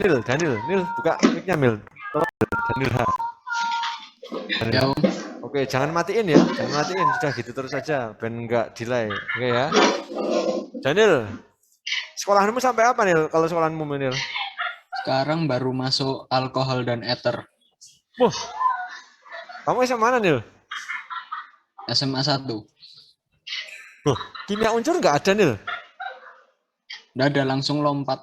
Nil, buka mic-nya Mil. Daniel ha. Ya, Om. Oke, jangan matiin ya, jangan matiin, sudah gitu terus saja, biar enggak delay. Oke ya. Daniel, sekolahmu sampai apa Nil? Kalau sekolahmu Nil? Sekarang baru masuk alkohol dan ether. Wah, kamu SMA mana Nil? SMA 1. Kimia unsur nggak ada Nil? Udah ada langsung lompat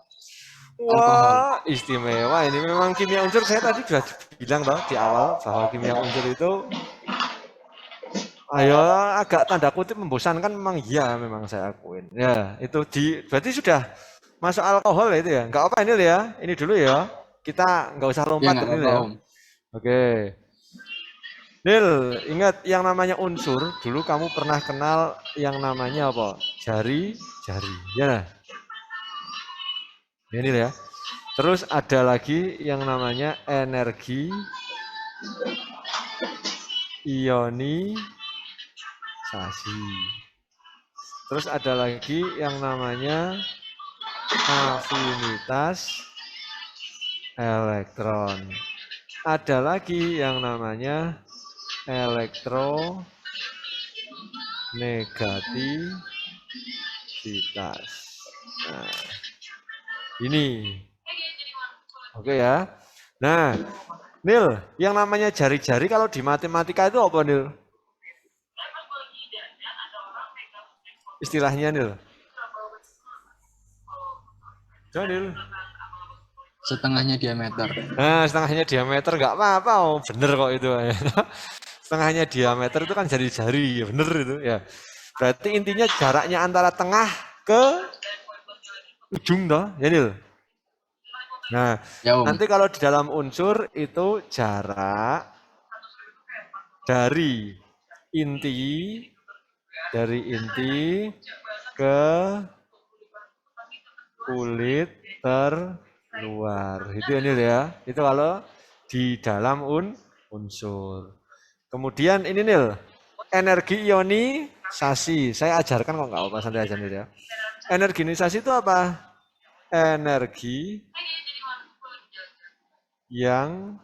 alkohol. Wah, istimewa ini. Memang kimia unsur, saya tadi sudah bilang toh di awal bahwa kimia unsur itu ayo agak tanda kutip membosankan, memang iya, memang saya akuin. Ya, itu berarti sudah masuk alkohol ya itu ya. Enggak apa ini ya. Ini dulu ya. Kita nggak usah Ya, lompat nggak Nil apa-apa, ya. Om. Oke. Nil, ingat yang namanya unsur, dulu kamu pernah kenal yang namanya apa? Jari. Ya nah. Ya Nil ya. Terus ada lagi yang namanya energi ionisasi. Terus ada lagi yang namanya afinitas elektron. Ada lagi yang namanya elektronegativitas. Nah, ini. Oke ya. Nah, Nil, yang namanya jari-jari kalau di matematika itu apa Nil? Istilahnya Nil. Nil. Setengahnya diameter. Nah, setengahnya diameter nggak apa-apa, oh, bener kok itu. Setengahnya diameter itu kan jari-jari, bener itu ya. Berarti intinya jaraknya antara tengah ke ujung toh, ya Nil. Nah, Ya, Om. nanti kalau di dalam unsur itu jarak dari inti ke kulit terluar. Itu ya Nil ya. Itu kalau di dalam unsur. Kemudian ini Nil, energi ionisasi. Saya ajarkan kok nggak apa, santai aja Nil ya. Energi ionisasi itu apa? Energi yang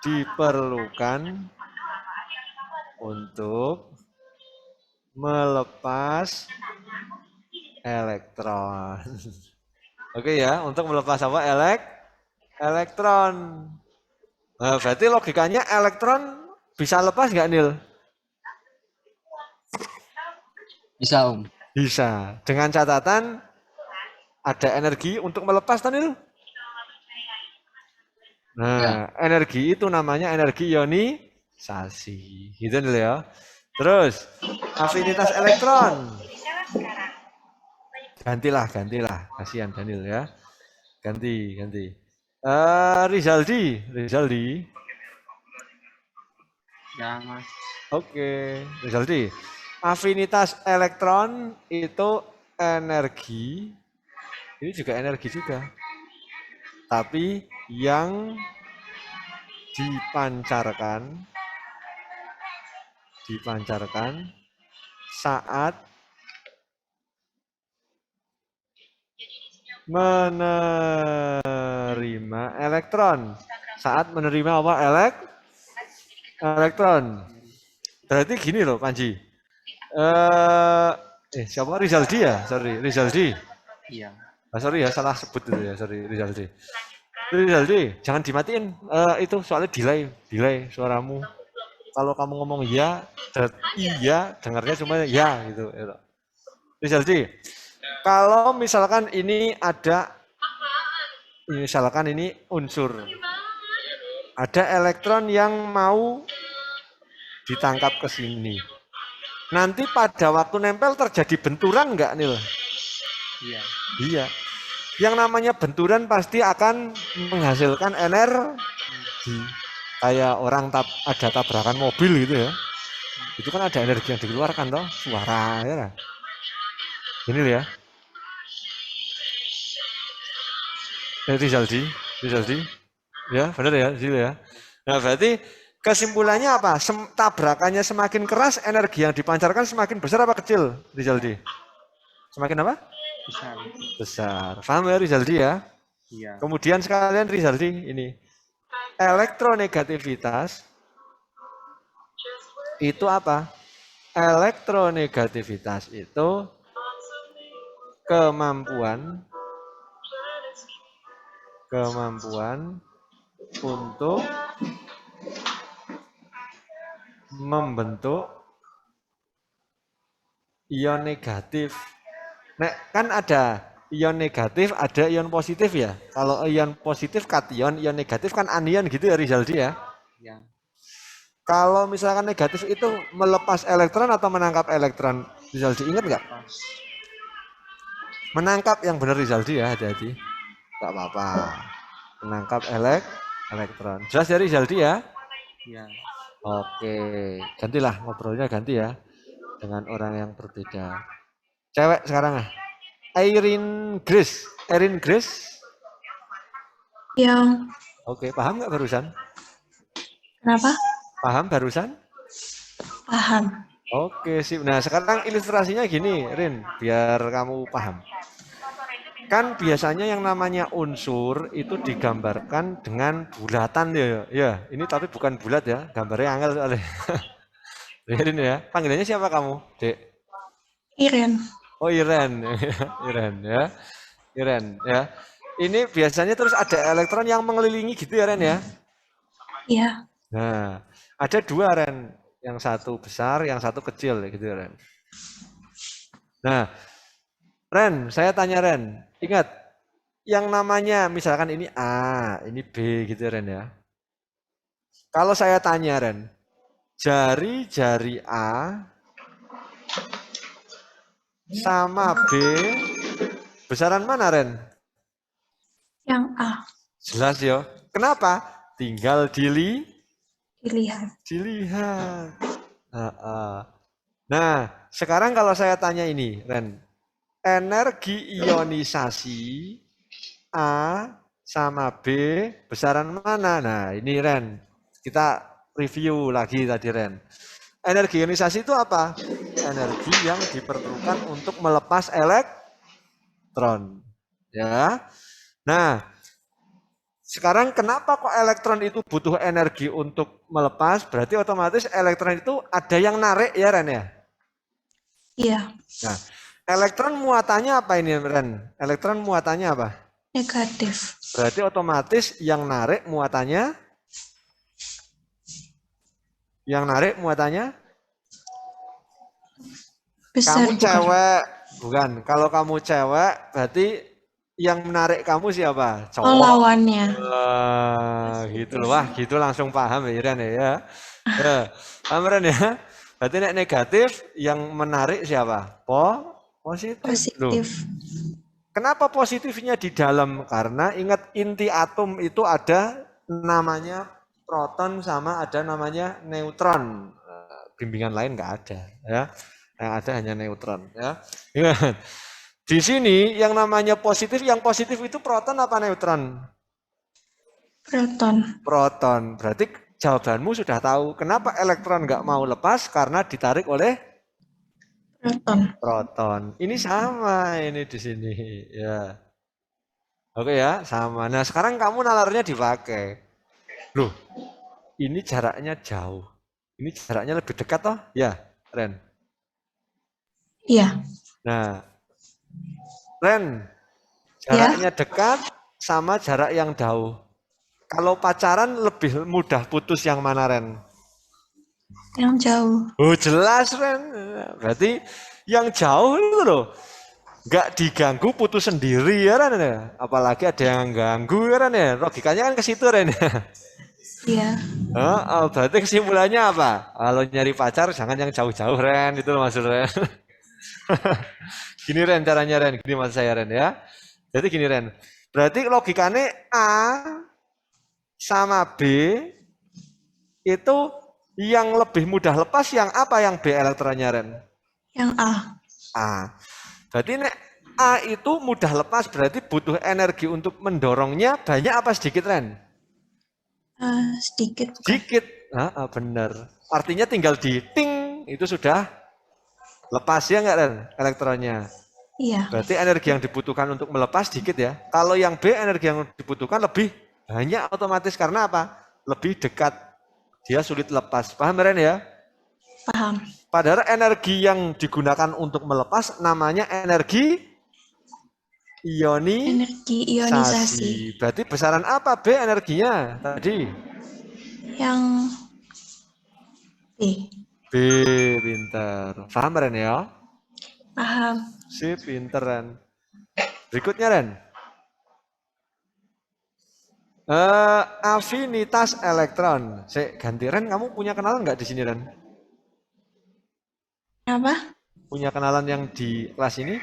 diperlukan untuk melepas elektron. Oke ya, untuk melepas apa? Elektron. Nah, berarti logikanya elektron bisa lepas nggak Nil? Bisa, Om. Bisa. Dengan catatan ada energi untuk melepas Nil. Nah, Ya. energi itu namanya energi ionisasi. Gitu Nil ya. Terus, afinitas elektron. Gantilah. Kasihan Daniel ya. Ganti. Rizaldi. Ya, Mas. Oke, Rizaldi. Afinitas elektron itu energi. Ini juga energi juga. Tapi yang dipancarkan saat menerima elektron. Saat menerima apa? Elektron. Berarti gini loh Panji. Siapa? Rizaldi ya? Sorry, Rizaldi. Iya. Sorry ya, salah sebut itu ya. Sorry, Rizaldi. Jangan dimatiin. Itu soalnya delay suaramu. Kalau kamu ngomong iya, dengarnya cuma ya gitu. Rizaldi, kalau misalkan ini ada, misalkan ini unsur, ada elektron yang mau ditangkap ke sini. Nanti pada waktu nempel terjadi benturan nggak Nil? Iya. Yang namanya benturan pasti akan menghasilkan energi. Kayak orang ada tabrakan mobil gitu ya. Itu kan ada energi yang dikeluarkan toh, suara ya. Ini ya. Rizaldi. Ya, benar ya, Zil ya. Nah, berarti kesimpulannya apa? Tabrakannya semakin keras, energi yang dipancarkan semakin besar apa kecil, Rizaldi? Semakin apa? besar. besar. Paham ya Rizaldi ya? Iya. Kemudian sekalian Rizaldi ini elektronegativitas itu apa? Elektronegativitas itu kemampuan untuk membentuk ion negatif. Nah, kan ada ion negatif, ada ion positif ya. Kalau ion positif kation, ion negatif kan anion gitu ya Rizaldi ya. Ya. Kalau misalkan negatif itu melepas elektron atau menangkap elektron, Rizaldi ingat nggak? Pas. Menangkap yang benar Rizaldi ya, hati-hati. Nggak apa-apa. Menangkap elektron. Jelas ya Rizaldi ya? Ya. Oke, gantilah ngobrolnya ganti ya dengan orang yang berbeda. Cewek sekarang ah. Erin Grace. Yang Oke, paham nggak barusan? kenapa? Paham barusan? Paham. Oke, sip. Nah, sekarang ilustrasinya gini, Rin, biar kamu paham. Kan biasanya yang namanya unsur itu digambarkan dengan bulatan ya. Ya, ini tapi bukan bulat ya, gambarnya angel soalnya. Rin ya. Panggilannya siapa kamu, Dek? Iren. Oh, Iren. Iren ya. Iren ya. Ini biasanya terus ada elektron yang mengelilingi gitu ya, Ren ya. Iya. Nah, ada dua Ren, yang satu besar, yang satu kecil gitu Ren. Nah, Ren, saya tanya Ren, ingat yang namanya misalkan ini A, ini B gitu Ren ya. Kalau saya tanya Ren, jari-jari A sama B besaran mana Ren? Yang A. Jelas ya. Kenapa? Tinggal Dilihat. dilihat. Nah, sekarang kalau saya tanya ini, Ren, energi ionisasi A sama B besaran mana? Nah, ini Ren, kita review lagi tadi Ren. Energi ionisasi itu apa? Energi yang diperlukan untuk melepas elektron. Ya. Nah, sekarang kenapa kok elektron itu butuh energi untuk melepas? Berarti otomatis elektron itu ada yang narik ya Ren ya? Iya. Nah, elektron muatannya apa ini Ren? Elektron muatannya apa? Negatif. Berarti otomatis yang narik muatannya Besar kamu bukan? cewek, bukan. Kalau kamu cewek berarti yang menarik kamu siapa? Oh, Cowok. lawannya. Wah, gitu loh. Wah, gitu langsung paham ya Ren ya. Ya, paham Ren ya? Berarti nek negatif yang menarik siapa? Positif. Loh, Positif. kenapa positifnya di dalam? Karena ingat inti atom itu ada namanya proton sama ada namanya neutron. Bimbingan lain nggak ada ya. Yang ada hanya neutron ya. Ingat. Di sini yang namanya positif, yang positif itu proton apa neutron? Proton. Proton. Berarti jawabanmu sudah tahu. Kenapa elektron nggak mau lepas? Karena ditarik oleh Proton. proton. Ini sama ini di sini ya. Oke ya, sama. Nah, sekarang kamu nalarnya dipakai. Loh, ini jaraknya jauh. Ini jaraknya lebih dekat toh? Ya, Ren. Iya. Nah, Ren, jaraknya dekat sama jarak yang jauh. Kalau pacaran lebih mudah putus yang mana, Ren? Yang jauh. Oh, jelas, Ren. Berarti yang jauh itu loh. Nggak diganggu putus sendiri ya, Ren. Apalagi ada yang ganggu ya, Ren. Logikanya kan ke situ, Ren. Iya. Berarti kesimpulannya apa? Kalau nyari pacar jangan yang jauh-jauh, Ren. Itu maksud Ren. Gini Ren caranya Ren, gini maksud saya Ren ya. Jadi gini Ren, berarti logikanya A sama B itu yang lebih mudah lepas yang apa yang B elektronnya Ren? Yang A. A. Berarti nek A itu mudah lepas berarti butuh energi untuk mendorongnya banyak apa sedikit Ren? Sedikit. Bukan? Sedikit. Benar. Artinya tinggal di ting itu sudah lepas ya nggak Ren elektronnya. Iya. Berarti energi yang dibutuhkan untuk melepas dikit ya. Kalau yang B energi yang dibutuhkan lebih banyak otomatis karena apa? Lebih dekat. Dia sulit lepas. Paham Ren ya? Paham. Padahal energi yang digunakan untuk melepas namanya energi Energi ionisasi. ionisasi. Berarti besaran apa B energinya tadi? Yang B. B, pinter. Paham Ren ya? Paham. Sip, pinter Ren. Berikutnya Ren. Afinitas elektron. Ganti Ren, kamu punya kenalan nggak di sini Ren? Apa? Punya kenalan yang di kelas ini?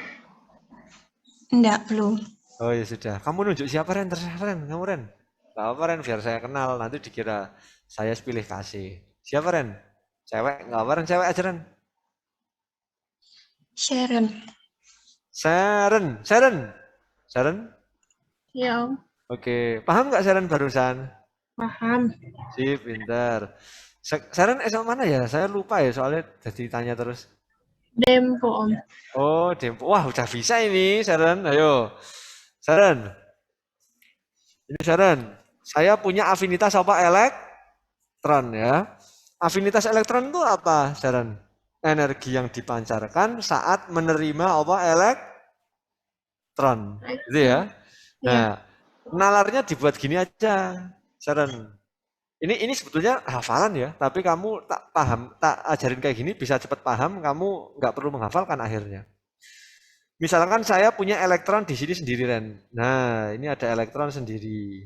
Enggak, belum. Oh ya sudah. Kamu nunjuk siapa Ren? Terserah Ren, kamu Ren. Gak apa Ren, biar saya kenal. Nanti dikira saya pilih kasih. Siapa Ren? Cewek? Gak apa Ren, cewek aja Ren. Sharon. Sharon, Sharon, Sharon. Ya, Om. Oke, paham nggak Sharon barusan? Paham. Sip, pintar. Sharon SMA mana ya? Saya lupa ya soalnya jadi tanya terus. Dempo, Om. Oh, Dempo. Wah, udah bisa ini, Sharon. Ayo. Sharon. Ini Sharon. Saya punya afinitas apa? Elektron ya. Afinitas elektron itu apa, Sharon? Energi yang dipancarkan saat menerima apa? Elektron. Gitu ya. Nah, nalarnya dibuat gini aja, Sharon. Ini sebetulnya hafalan ya, tapi kamu tak paham, tak ajarin kayak gini bisa cepat paham, kamu nggak perlu menghafalkan akhirnya. Misalkan saya punya elektron di sini sendiri, Ren. Nah, ini ada elektron sendiri.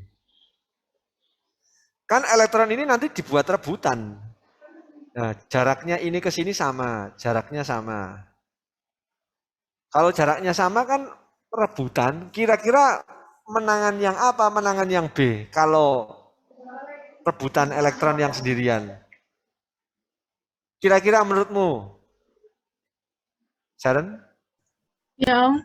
Kan elektron ini nanti dibuat rebutan. Nah, jaraknya ini ke sini sama, jaraknya sama. Kalau jaraknya sama kan rebutan, kira-kira menangan yang apa, menangan yang B? Kalau rebutan elektron yang sendirian. Kira-kira menurutmu, Sharon? Ya, Om.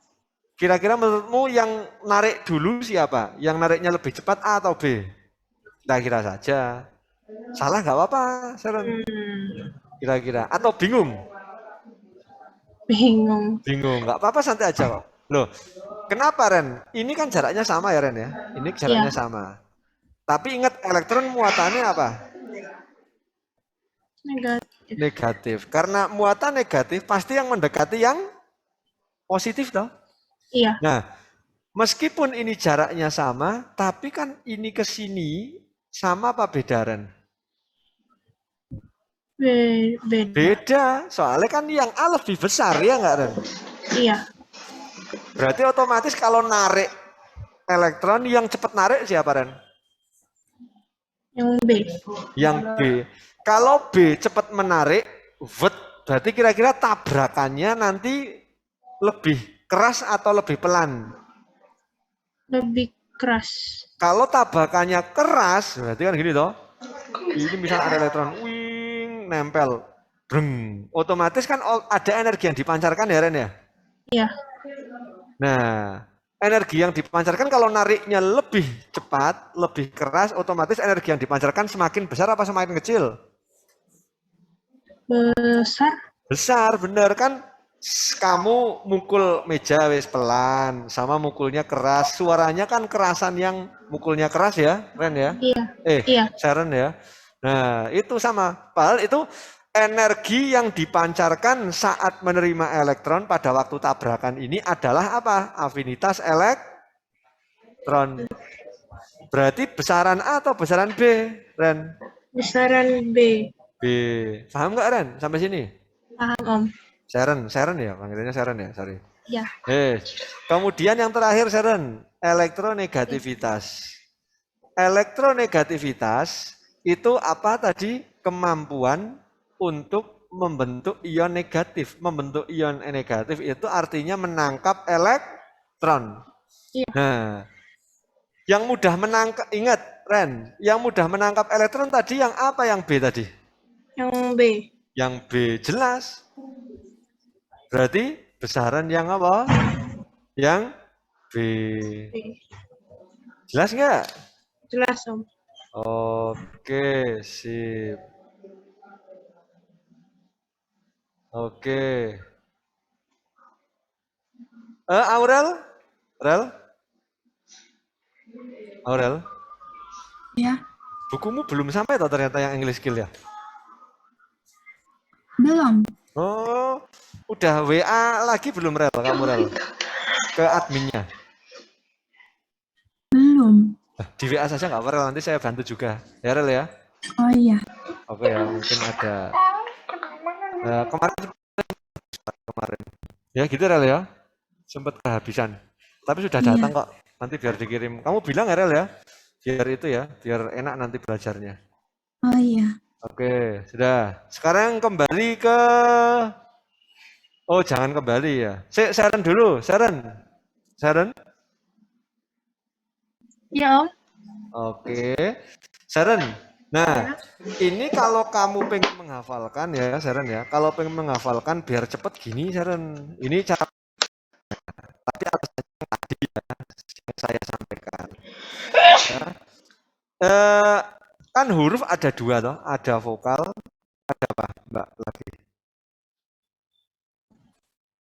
Kira-kira menurutmu yang narik dulu siapa? Yang nariknya lebih cepat A atau B? Kita kira saja. Salah nggak apa-apa, Sharon. Kira-kira. Atau bingung? Bingung. Bingung. Nggak apa-apa, santai aja kok. Loh, kenapa Ren? Ini kan jaraknya sama ya Ren ya? Ini jaraknya sama. Tapi ingat elektron muatannya apa? Negatif. Negatif. Karena muatan negatif pasti yang mendekati yang positif toh? Iya. Nah, meskipun ini jaraknya sama, tapi kan ini ke sini sama apa beda Ren? Beda. Beda, soalnya kan yang A lebih besar ya nggak Ren? Iya. Berarti otomatis kalau narik elektron yang cepat narik siapa Ren? Yang B. Yang B. Kalau B cepat menarik, berarti kira-kira tabrakannya nanti lebih keras atau lebih pelan? Lebih keras. Kalau tabrakannya keras, berarti kan gini toh. Ini misalnya ada elektron, wing, nempel, breng. Otomatis kan ada energi yang dipancarkan ya Ren ya? Iya. Nah, energi yang dipancarkan kalau nariknya lebih cepat, lebih keras, otomatis energi yang dipancarkan semakin besar apa semakin kecil? Besar. Besar, bener kan? Kamu mukul meja wis pelan, sama mukulnya keras. Suaranya kan kerasan yang mukulnya keras ya, Ren ya? Iya. Iya. Sharon ya. Nah, itu sama. Padahal itu energi yang dipancarkan saat menerima elektron pada waktu tabrakan ini adalah apa? Afinitas elektron. Berarti besaran A atau besaran B, Ren? Besaran B. B. Paham nggak Ren? Sampai sini? Paham, Om. Sharon ya, panggilannya Sharon ya, sorry. Iya. Kemudian yang terakhir Sharon, elektronegativitas. Elektronegativitas itu apa tadi? Kemampuan untuk membentuk ion negatif. Membentuk ion negatif itu artinya menangkap elektron. Iya. Nah, yang mudah menangkap, ingat Ren, yang mudah menangkap elektron tadi yang apa, yang B tadi? Yang B. Yang B, jelas. Berarti besaran yang apa? Yang B. Jelas nggak? Jelas, Om. Oke, sip. Oke. Aurel? Rel? Aurel? Ya, Bukumu belum sampai toh ternyata yang English skill ya? belum. Oh, udah WA lagi belum Rel? Kamu Rel? Ke adminnya. Belum. Di WA saja nggak apa-apa, nanti saya bantu juga. Ya Rel ya? Oh iya. Oke ya, mungkin ada. Kemarin. Ya gitu Rel ya? Sempat kehabisan. Tapi sudah Iya. datang kok. Nanti biar dikirim. Kamu bilang ya Rel ya? Biar itu ya, biar enak nanti belajarnya. Oh iya. Oke, sudah. Sekarang kembali ke... Oh, jangan kembali ya. Sharon dulu, Sharon. Sharon? Ya, Om. Oke. Sharon. Nah, ini kalau kamu pengen menghafalkan ya, Sharon ya. Kalau pengen menghafalkan biar cepet gini, Sharon. Ini cara tapi alasannya tadi ya, yang saya sampaikan. Ya. Kan huruf ada dua toh, ada vokal, ada apa, Mbak lagi?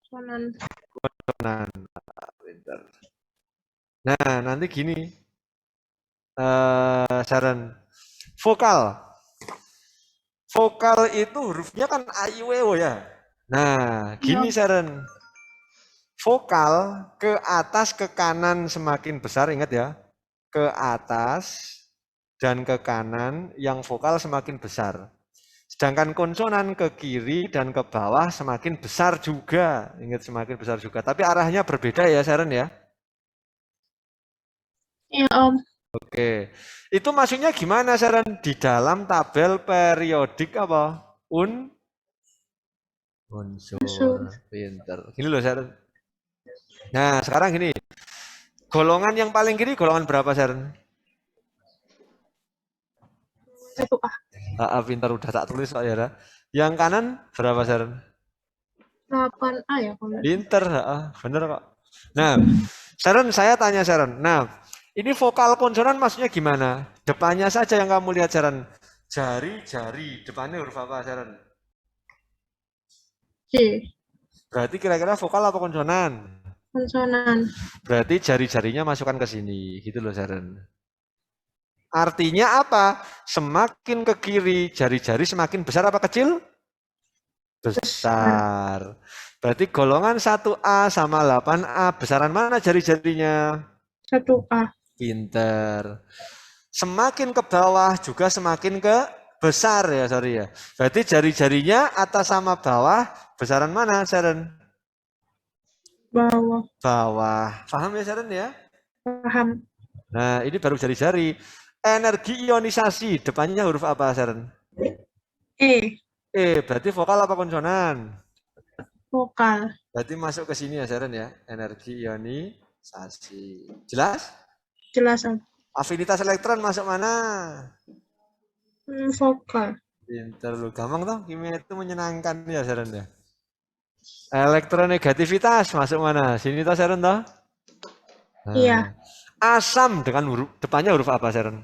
Konan. Nah, pinter. Nah, nanti gini, Sharon, vokal. Vokal itu hurufnya kan a, i, u, e, o ya. Nah, gini Sharon, vokal ke atas ke kanan semakin besar, ingat ya, ke atas dan ke kanan yang vokal semakin besar. Sedangkan konsonan ke kiri dan ke bawah semakin besar juga. Ingat semakin besar juga. Tapi arahnya berbeda ya Sharon ya. Ya, Om. Oke. Itu maksudnya gimana Sharon? Di dalam tabel periodik apa? Unsur. Pinter. Gini loh Sharon. Nah sekarang gini. Golongan yang paling kiri golongan berapa Sharon? 1A. Pintar udah tak tulis kok ya. Yang kanan berapa Sharon? 8A ya, Om. Pinter, bener kok. Nah, Sharon, saya tanya Sharon. Nah, ini vokal konsonan maksudnya gimana? Depannya saja yang kamu lihat Sharon. Jari-jari, depannya huruf apa Sharon? J. Berarti kira-kira vokal apa konsonan? Konsonan. Berarti jari-jarinya masukkan ke sini, gitu loh Sharon. Artinya apa? Semakin ke kiri, jari-jari semakin besar apa kecil? Besar. Berarti golongan 1A sama 8A, besaran mana jari-jarinya? 1A. Pinter. Semakin ke bawah juga semakin ke besar ya, sorry ya. Berarti jari-jarinya atas sama bawah, besaran mana Sharon? Bawah. Bawah. Paham ya Sharon ya? Paham. Nah, ini baru jari-jari. Energi ionisasi, depannya huruf apa Sharon? E. Berarti vokal apa konsonan? Vokal. Berarti masuk ke sini ya Sharon ya. Energi ionisasi. Jelas? Jelas, Om. Afinitas elektron masuk mana? Vokal. Pinter lu. Gampang toh? Kimia itu menyenangkan ya Sharon ya. Elektronegativitas masuk mana? Sini toh Sharon toh? Nah. Iya. Asam dengan huruf depannya huruf apa Sharon?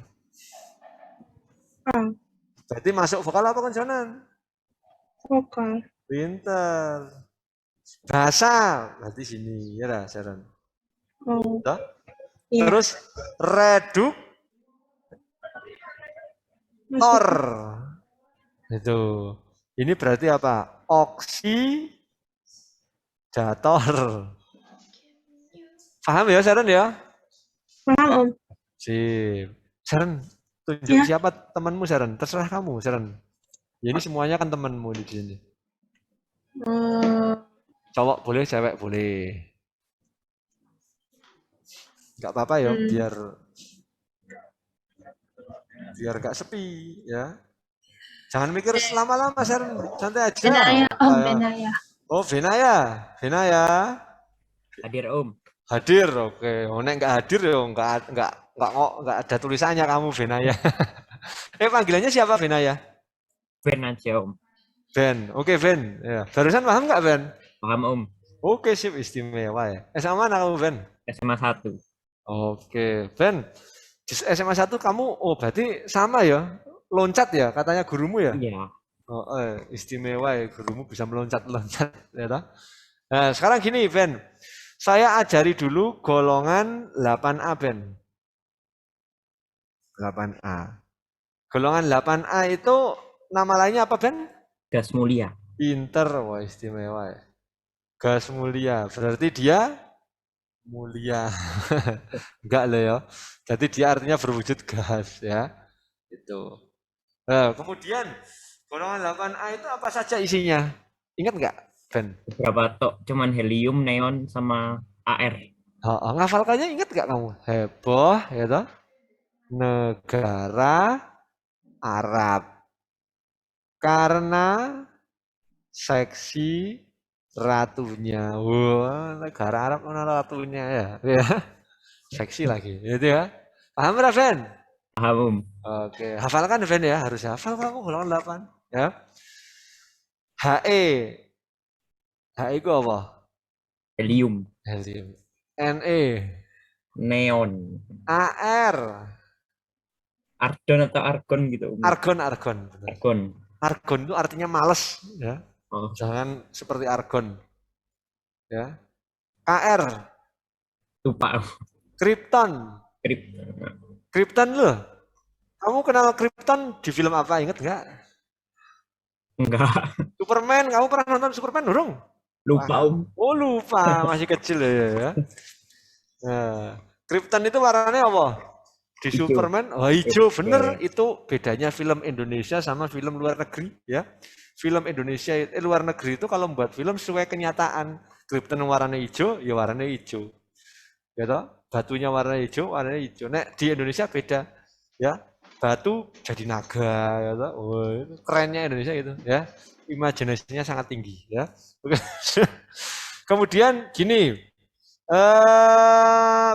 A. Berarti masuk vokal apa konsonan? Vokal. Pinter. Basa berarti sini ya lah Sharon. Oh. Toh? Iya. Terus reduktor. Itu. Ini berarti apa? Oksidator. Paham ya Sharon ya? Paham, Om. Sip. Sharon, tunjuk Ya. siapa temanmu Sharon? Terserah kamu Sharon. Ya, ini semuanya kan temanmu di sini. Cowok boleh, cewek boleh. Nggak apa-apa ya, biar nggak sepi ya. Jangan mikir lama-lama Sharon, santai aja. Benaya, Om, Benaya. Oh, Benaya. Hadir Om. Hadir, oke. Oh, nek nggak hadir ya nggak ada tulisannya kamu Benaya. Panggilannya siapa Benaya? Ben aja Om. Ben, oke Ben. Ya. Barusan paham nggak Ben? Paham Om. Oke sip, istimewa ya. SMA mana kamu Ben? SMA 1. Oke Ben. Di SMA 1 kamu, berarti sama ya? Loncat ya katanya gurumu ya? Iya. Oh, istimewa ya gurumu bisa meloncat-loncat. Ya, toh? Nah sekarang gini Ben. Saya ajari dulu golongan 8A, Ben. 8A. Golongan 8A itu nama lainnya apa, Ben? Gas mulia. Pinter, wah istimewa ya. Gas mulia, berarti dia mulia. Enggak loh ya. Jadi dia artinya berwujud gas ya. Itu. Nah, kemudian golongan 8A itu apa saja isinya? Ingat nggak, Ben? Beberapa tok, cuman helium, neon, sama AR. Ngafalkannya ingat nggak kamu? Heboh, ya toh? Negara Arab. Karena seksi ratunya. Wah, negara Arab mana ratunya ya? Ya. Seksi lagi, gitu ya. Paham nggak, Ben? Paham, Om. Oke, hafalkan Ben ya, harus hafal kamu golongan 8 ya. HE. HE itu apa? Helium, Helium. Ne. neon, AR. argon atau argon gitu, Om. Argon, argon. Benar. Argon. Argon itu artinya males ya. Oh, Jangan seperti argon. Ya. KR. lupa. Krypton. Krip. Krypton loh. Kamu kenal Krypton di film apa? Ingat nggak? Enggak, Superman. Kamu pernah nonton Superman, Durung? lupa, Om. Oh lupa, masih kecil ya. Nah, Krypton itu warnanya apa? Di Hijau. Superman, oh hijau, bener. Iya. Itu bedanya film Indonesia sama film luar negeri ya. Film Indonesia, luar negeri itu kalau membuat film sesuai kenyataan. Krypton warnanya hijau, ya warnanya hijau. Ya toh? Batunya warna hijau, warnanya hijau. Nek di Indonesia beda ya. Batu jadi naga ya toh. Oh, itu kerennya Indonesia gitu ya. Imajinasinya sangat tinggi ya. Kemudian gini,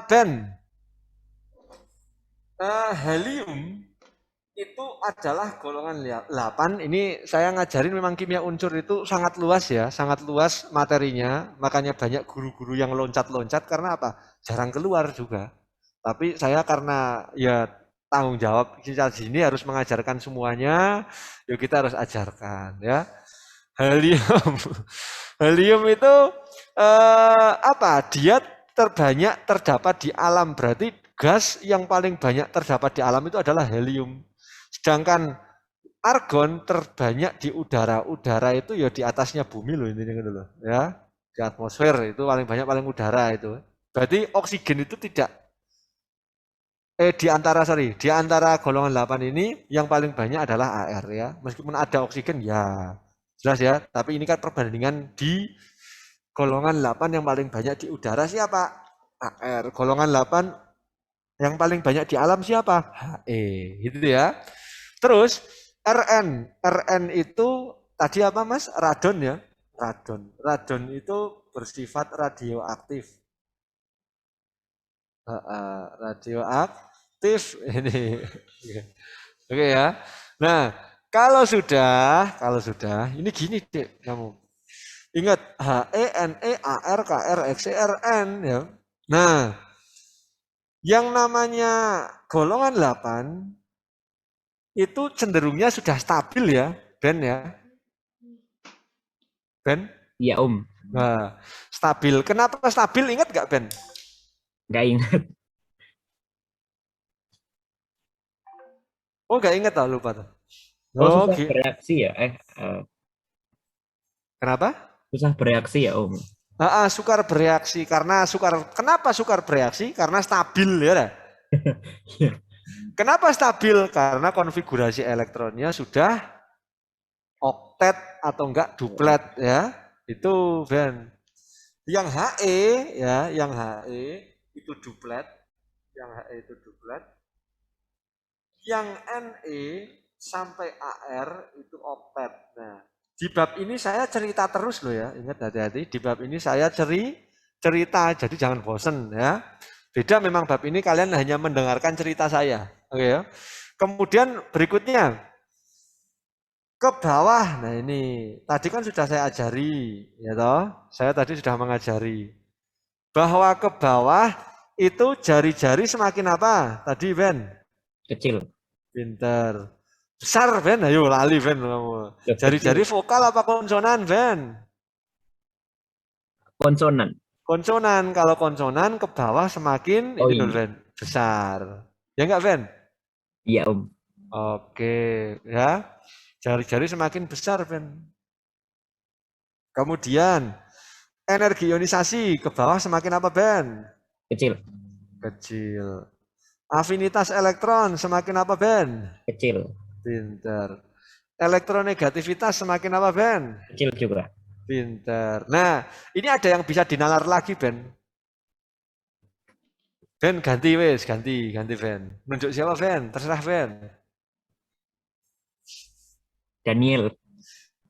Ben, helium itu adalah golongan 8. Ini saya ngajarin memang kimia unsur itu sangat luas ya, sangat luas materinya. Makanya banyak guru-guru yang loncat-loncat karena apa? Jarang keluar juga. Tapi saya karena ya tanggung jawab kita sini harus mengajarkan semuanya, yuk kita harus ajarkan ya. Helium, helium itu apa? Dia terbanyak terdapat di alam, berarti gas yang paling banyak terdapat di alam itu adalah helium. Sedangkan argon terbanyak di udara. Udara itu ya di atasnya bumi loh intinya gitu loh, ya. Di atmosfer itu paling banyak paling udara itu. Berarti oksigen itu tidak di antara golongan 8 ini yang paling banyak adalah AR ya. Meskipun ada oksigen ya jelas ya, tapi ini kan perbandingan di golongan 8 yang paling banyak di udara siapa? AR. Golongan 8 yang paling banyak di alam siapa? HE. Gitu ya. Terus RN itu tadi apa Mas? Radon ya? Radon. Radon itu bersifat radioaktif. Radioaktif ini. Oke ya. Nah, kalau sudah, ini gini deh kamu. Ingat HE, NE, AR, KR, XE, RN ya. Nah, yang namanya golongan 8 itu cenderungnya sudah stabil ya, Ben ya. Ben? Iya, Om. Nah, stabil. Kenapa stabil? Ingat nggak, Ben? Nggak ingat. Oh, nggak ingat tau, lupa tuh. Oh, susah Oke. bereaksi ya? Kenapa? Susah bereaksi ya, Om. Sukar bereaksi karena kenapa sukar bereaksi? Karena stabil ya. Kenapa stabil? Karena konfigurasi elektronnya sudah oktet atau enggak duplet ya. Itu Ben. Yang HE ya, yang HE itu duplet. Yang HE itu duplet. Yang NE sampai AR itu oktet. Nah, di bab ini saya cerita terus loh ya. Ingat hati-hati, di bab ini saya cerita, jadi jangan bosen ya. Beda memang bab ini kalian hanya mendengarkan cerita saya. Oke ya. Kemudian berikutnya ke bawah. Nah ini tadi kan sudah saya ajari ya toh. Saya tadi sudah mengajari bahwa ke bawah itu jari-jari semakin apa? Tadi Ben? Kecil. Pinter. Besar Ben, ayo lali Ben kamu. Jari-jari vokal apa konsonan Ben? Konsonan. Konsonan, kalau konsonan ke bawah semakin Oh ini loh, iya. Ben, besar. Ya enggak, Ben? Iya Om. Oke, ya. Jari-jari semakin besar, Ben. Kemudian, energi ionisasi ke bawah semakin apa, Ben? Kecil. Kecil. Afinitas elektron semakin apa, Ben? Kecil. Pinter. Elektronegativitas semakin apa, Ben? Kecil juga. Pinter. Nah, ini ada yang bisa dinalar lagi, Ben. Ben, ganti wes, ganti Ben. Nunjuk siapa, Ben? Terserah, Ben. Daniel.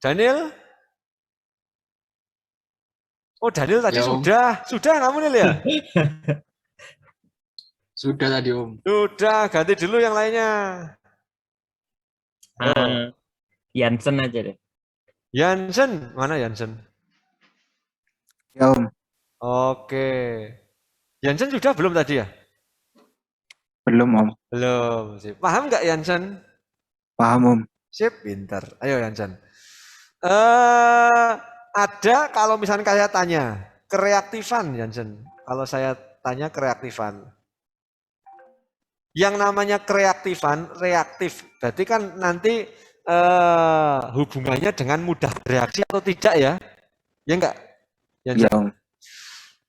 Daniel? Oh, Daniel tadi Ya, Om. sudah kamu Nil ya? Sudah tadi Om. Sudah, ganti dulu yang lainnya. Jansen aja deh. Jansen, mana Jansen? Ya Om, Oke. Jansen sudah belum tadi ya? belum Om. Belum. Sip. Paham nggak Jansen? Paham Om. Sip, pinter. Ayo Jansen. Ada kalau misalnya saya tanya, kereaktifan Jansen. Kalau saya tanya kereaktifan. Yang namanya kereaktifan, reaktif. Berarti kan nanti hubungannya dengan mudah bereaksi atau tidak ya? Ya enggak? Ya Om.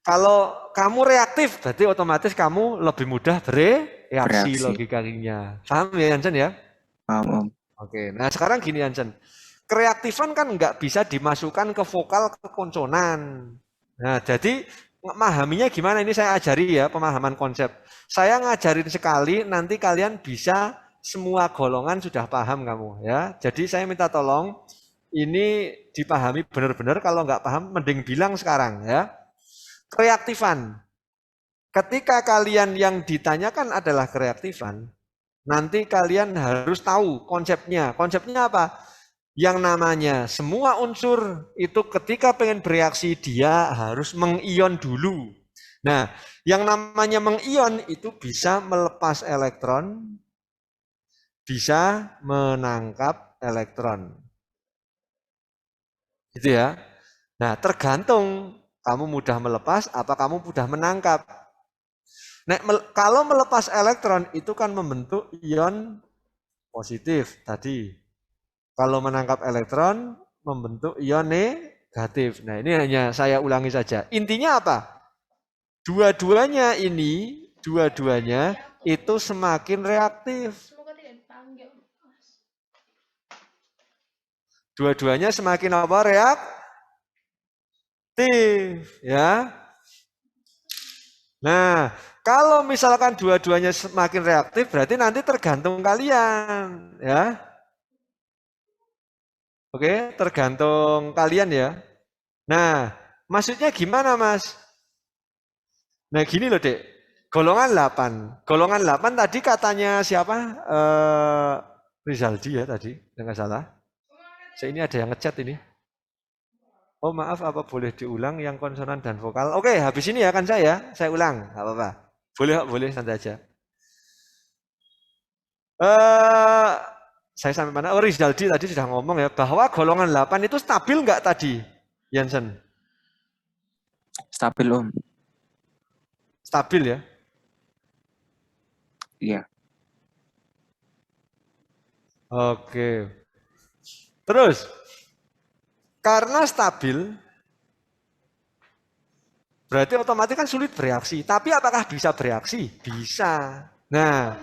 Kalau kamu reaktif, berarti otomatis kamu lebih mudah bereaksi Bereaksi. logikanya. Paham ya Jansen ya? Paham Om. Oke, nah sekarang gini Jansen. Kereaktifan kan nggak bisa dimasukkan ke vokal ke konsonan. Nah, jadi memahaminya gimana ini saya ajari ya pemahaman konsep. Saya ngajarin sekali, nanti kalian bisa semua golongan sudah paham kamu ya. Jadi saya minta tolong ini dipahami benar-benar. Kalau nggak paham, mending bilang sekarang ya. Kereaktifan. Ketika kalian yang ditanyakan adalah kereaktifan, nanti kalian harus tahu konsepnya. Konsepnya apa? Yang namanya semua unsur itu ketika pengen bereaksi dia harus mengion dulu. Nah, yang namanya mengion itu bisa melepas elektron, bisa menangkap elektron. Gitu ya. Nah, tergantung kamu mudah melepas apa kamu mudah menangkap. Nah, kalau melepas elektron itu kan membentuk ion positif tadi. Kalau menangkap elektron membentuk ion negatif. Nah, ini hanya saya ulangi saja. Intinya apa? Dua-duanya itu semakin reaktif. Dua-duanya semakin apa? Reaktif, ya. Nah, kalau misalkan dua-duanya semakin reaktif, berarti nanti tergantung kalian, ya. Oke, tergantung kalian ya. Nah, maksudnya gimana, Mas? Nah, gini loh, Dek. Golongan 8. Golongan 8 tadi katanya siapa? Rizaldi ya tadi, nggak salah. Saya ini ada yang ngechat ini. Oh maaf, apa boleh diulang yang konsonan dan vokal? Oke, habis ini ya kan saya ulang, nggak apa-apa. Boleh, santai aja. Saya sampai mana? Oh, Rizaldi tadi sudah ngomong ya, bahwa golongan 8 itu stabil nggak tadi, Jansen? Stabil Om. Stabil ya? Iya. Oke. Terus, karena stabil, berarti otomatis kan sulit bereaksi. Tapi apakah bisa bereaksi? Bisa. Nah,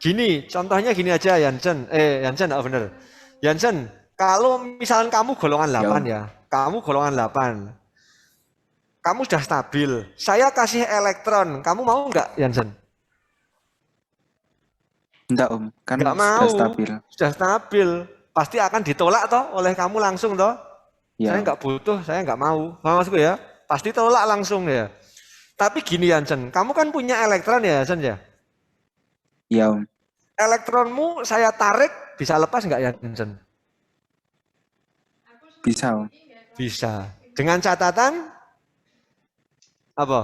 gini, contohnya gini aja Jansen. Jansen, oh bener. Jansen, kalau misalnya kamu golongan 8 ya, kamu golongan 8. Kamu sudah stabil. Saya kasih elektron, kamu mau nggak Jansen? Enggak Om, kan Nggak sudah mau. stabil. Sudah stabil. Pasti akan ditolak toh oleh kamu langsung toh. Ya. Saya nggak butuh, saya nggak mau. Maksudku ya, pasti tolak langsung ya. Tapi gini Jansen, kamu kan punya elektron ya Jansen ya? Iya Om. Elektronmu saya tarik, bisa lepas nggak ya Jansen? Bisa Om. Bisa. Dengan catatan apa?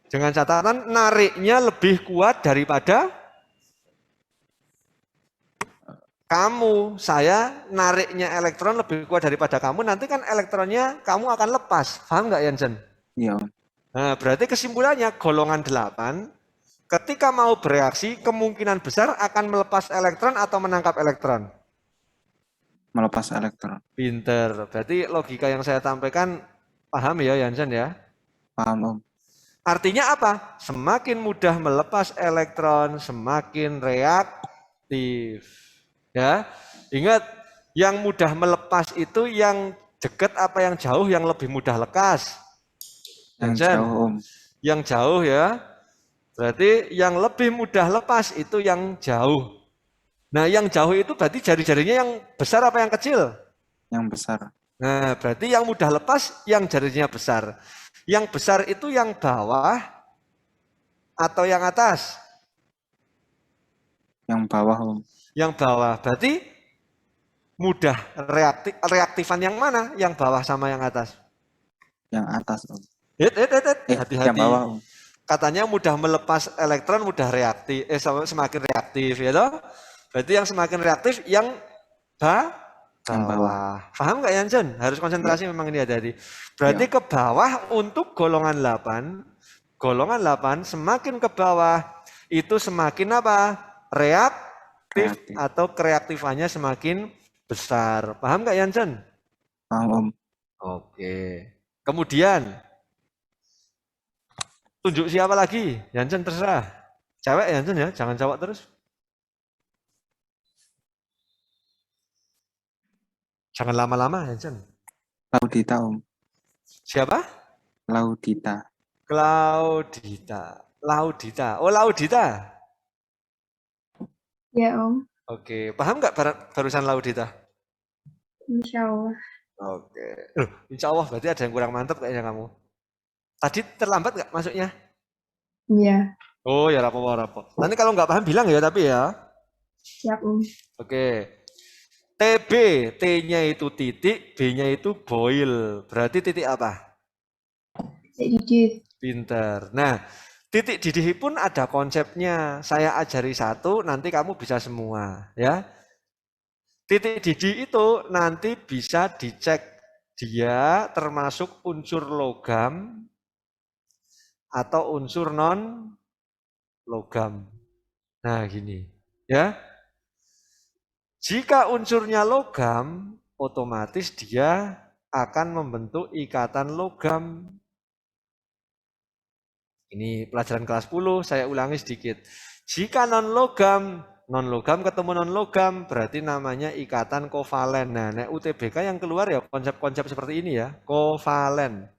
Dengan catatan nariknya lebih kuat daripada saya nariknya elektron lebih kuat daripada kamu, nanti kan elektronnya kamu akan lepas. Paham nggak Jansen? Iya, Om. Nah, berarti kesimpulannya golongan 8 ketika mau bereaksi kemungkinan besar akan melepas elektron atau menangkap elektron. Melepas elektron. Pinter. Berarti logika yang saya sampaikan paham ya Jansen ya? Paham, Om. Artinya apa? Semakin mudah melepas elektron, semakin reaktif. Ya, ingat yang mudah melepas itu yang dekat apa yang jauh yang lebih mudah lekas. Yang Jansen? jauh, Om. Yang jauh ya. Berarti yang lebih mudah lepas itu yang jauh. Nah, yang jauh itu berarti jari-jarinya yang besar apa yang kecil? Yang besar. Nah, berarti yang mudah lepas yang jarinya besar. Yang besar itu yang bawah atau yang atas? Yang bawah, Om. Yang bawah. Berarti mudah reaktifan yang mana? Yang bawah sama yang atas? Yang atas, Om. Hati-hati. Yang bawah, Om. Katanya mudah melepas elektron, mudah reaktif, semakin reaktif, ya toh? Berarti yang semakin reaktif yang bawah. Paham nggak Jansen? Harus konsentrasi memang ini hati-hati. Berarti ke bawah untuk golongan 8, golongan 8 semakin ke bawah itu semakin apa? Reaktif atau kereaktifannya semakin besar. Paham nggak Jansen? Paham, Om. Oke. Kemudian tunjuk siapa lagi? Jansen terserah. Cewek Jansen ya, jangan cowok terus. Jangan lama-lama Jansen. Laudita, Om. Siapa? Laudita. Laudita. Oh, Laudita. Ya, Om. Oke, paham nggak barusan Laudita? Insya Allah. Oke. Insya Allah berarti ada yang kurang mantap kayaknya kamu. Tadi terlambat nggak masuknya? Iya. Oh ya rapo. Nanti kalau nggak paham bilang ya tapi ya. Siap, Om. Oke. TB, T-nya itu titik, B-nya itu boil. Berarti titik apa? Sedikit. Pinter. Nah, titik didih pun ada konsepnya. Saya ajari satu, nanti kamu bisa semua, ya. Titik didih itu nanti bisa dicek dia termasuk unsur logam atau unsur non logam. Nah, gini, ya. Jika unsurnya logam, otomatis dia akan membentuk ikatan logam. Ini pelajaran kelas 10, saya ulangi sedikit. Jika non-logam ketemu non-logam, berarti namanya ikatan kovalen. Nah, UTBK yang keluar ya konsep-konsep seperti ini ya, kovalen.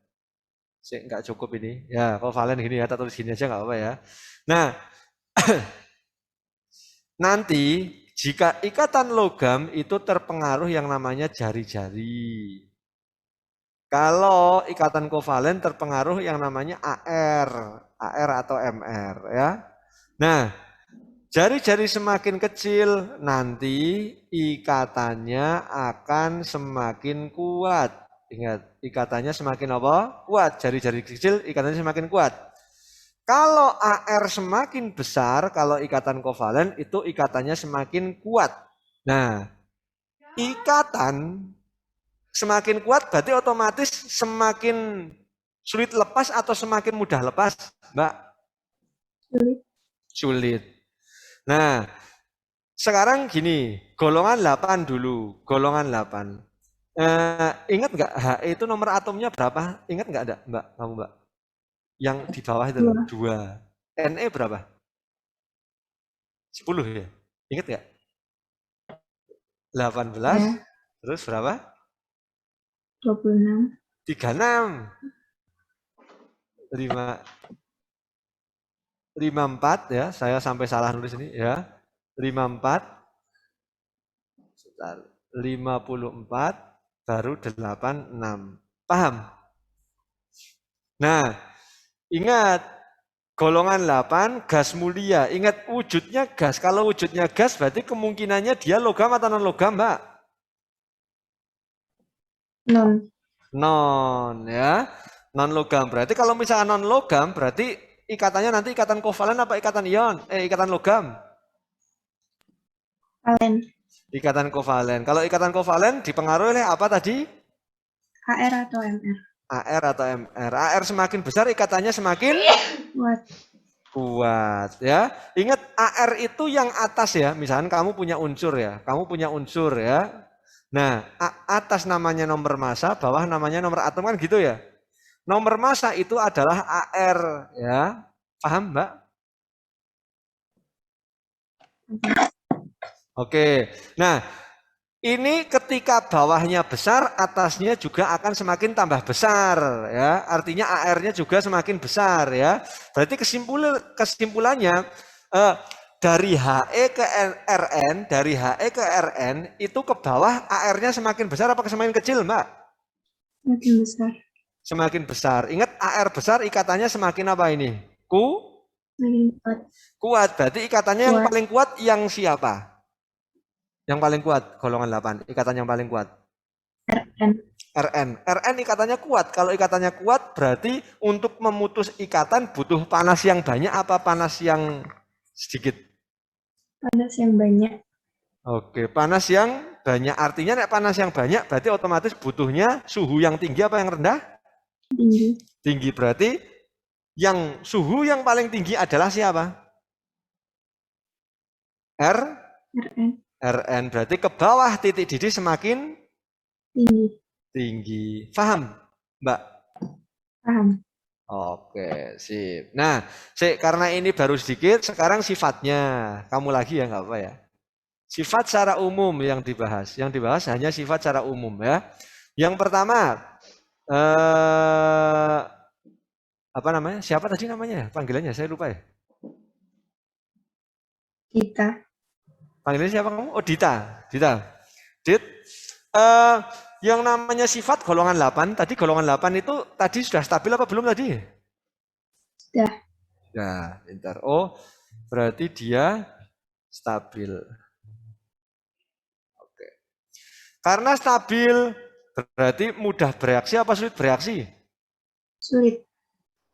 Enggak cukup ini, ya kovalen gini ya, tak tulis gini aja nggak apa-apa ya. Nah, nanti jika ikatan logam itu terpengaruh yang namanya jari-jari. Kalau ikatan kovalen terpengaruh yang namanya AR atau MR ya. Nah, jari-jari semakin kecil nanti ikatannya akan semakin kuat. Ingat, ikatannya semakin apa? Kuat. Jari-jari kecil ikatannya semakin kuat. Kalau AR semakin besar, kalau ikatan kovalen itu ikatannya semakin kuat. Nah, ikatan semakin kuat berarti otomatis semakin sulit lepas atau semakin mudah lepas, Mbak? Sulit. Nah, sekarang gini, golongan 8 dulu, golongan 8. Ingat nggak He itu nomor atomnya berapa? Ingat nggak ada, Mbak? Kamu Mbak? Yang di bawah itu 2. Ne berapa? 10 ya? Ingat nggak? 18. Ya. Terus berapa? 26. 36. 54 ya. Saya sampai salah nulis ini ya. 54. Sebentar. 54 baru 86. Paham? Nah, ingat, golongan 8 gas mulia. Ingat wujudnya gas. Kalau wujudnya gas berarti kemungkinannya dia logam atau non logam, Mbak? Non ya. Non logam. Berarti kalau misalnya non logam berarti ikatannya nanti ikatan kovalen apa ikatan ion? Ikatan logam? Ikatan kovalen. Kalau ikatan kovalen dipengaruhi oleh apa tadi? AR atau MR? AR atau MR. AR semakin besar ikatannya semakin Kuat. kuat ya. Ingat AR itu yang atas ya. Misalkan kamu punya unsur ya. Kamu punya unsur ya. Nah, atas namanya nomor massa, bawah namanya nomor atom kan gitu ya. Nomor massa itu adalah AR ya. Paham, Mbak? Oke. Nah, ini ketika bawahnya besar, atasnya juga akan semakin tambah besar ya. Artinya AR-nya juga semakin besar ya. Berarti kesimpulannya dari HE ke Rn, dari HE ke Rn itu ke bawah AR-nya semakin besar apa semakin kecil, Mbak? Makin besar. Semakin besar. Ingat AR besar ikatannya semakin apa ini? Makin kuat. Kuat. Berarti ikatannya yang Kuat. paling kuat yang siapa? Yang paling kuat, golongan 8, ikatan yang paling kuat. RN. Rn ikatannya kuat. Kalau ikatannya kuat berarti untuk memutus ikatan butuh panas yang banyak apa panas yang sedikit? Panas yang banyak. Oke, panas yang banyak. Artinya nek panas yang banyak berarti otomatis butuhnya suhu yang tinggi apa yang rendah? Tinggi. Tinggi. Berarti yang suhu yang paling tinggi adalah siapa? RN. Rn. Berarti ke bawah titik didih semakin Tinggi. tinggi. Paham, Mbak? Paham. Oke, sip. Nah, karena ini baru sedikit, sekarang sifatnya. Kamu lagi ya, nggak apa ya. Sifat secara umum yang dibahas. Yang dibahas hanya sifat secara umum ya. Yang pertama, apa namanya? Siapa tadi namanya? Panggilannya saya lupa ya. Kita. Panggilannya siapa kamu? Oh, Dita. Dita. Dit. Yang namanya sifat golongan 8, tadi golongan 8 itu tadi sudah stabil apa belum tadi? Sudah. Ya, pintar. Oh, berarti dia stabil. Oke. Karena stabil, berarti mudah bereaksi apa sulit bereaksi? Sulit.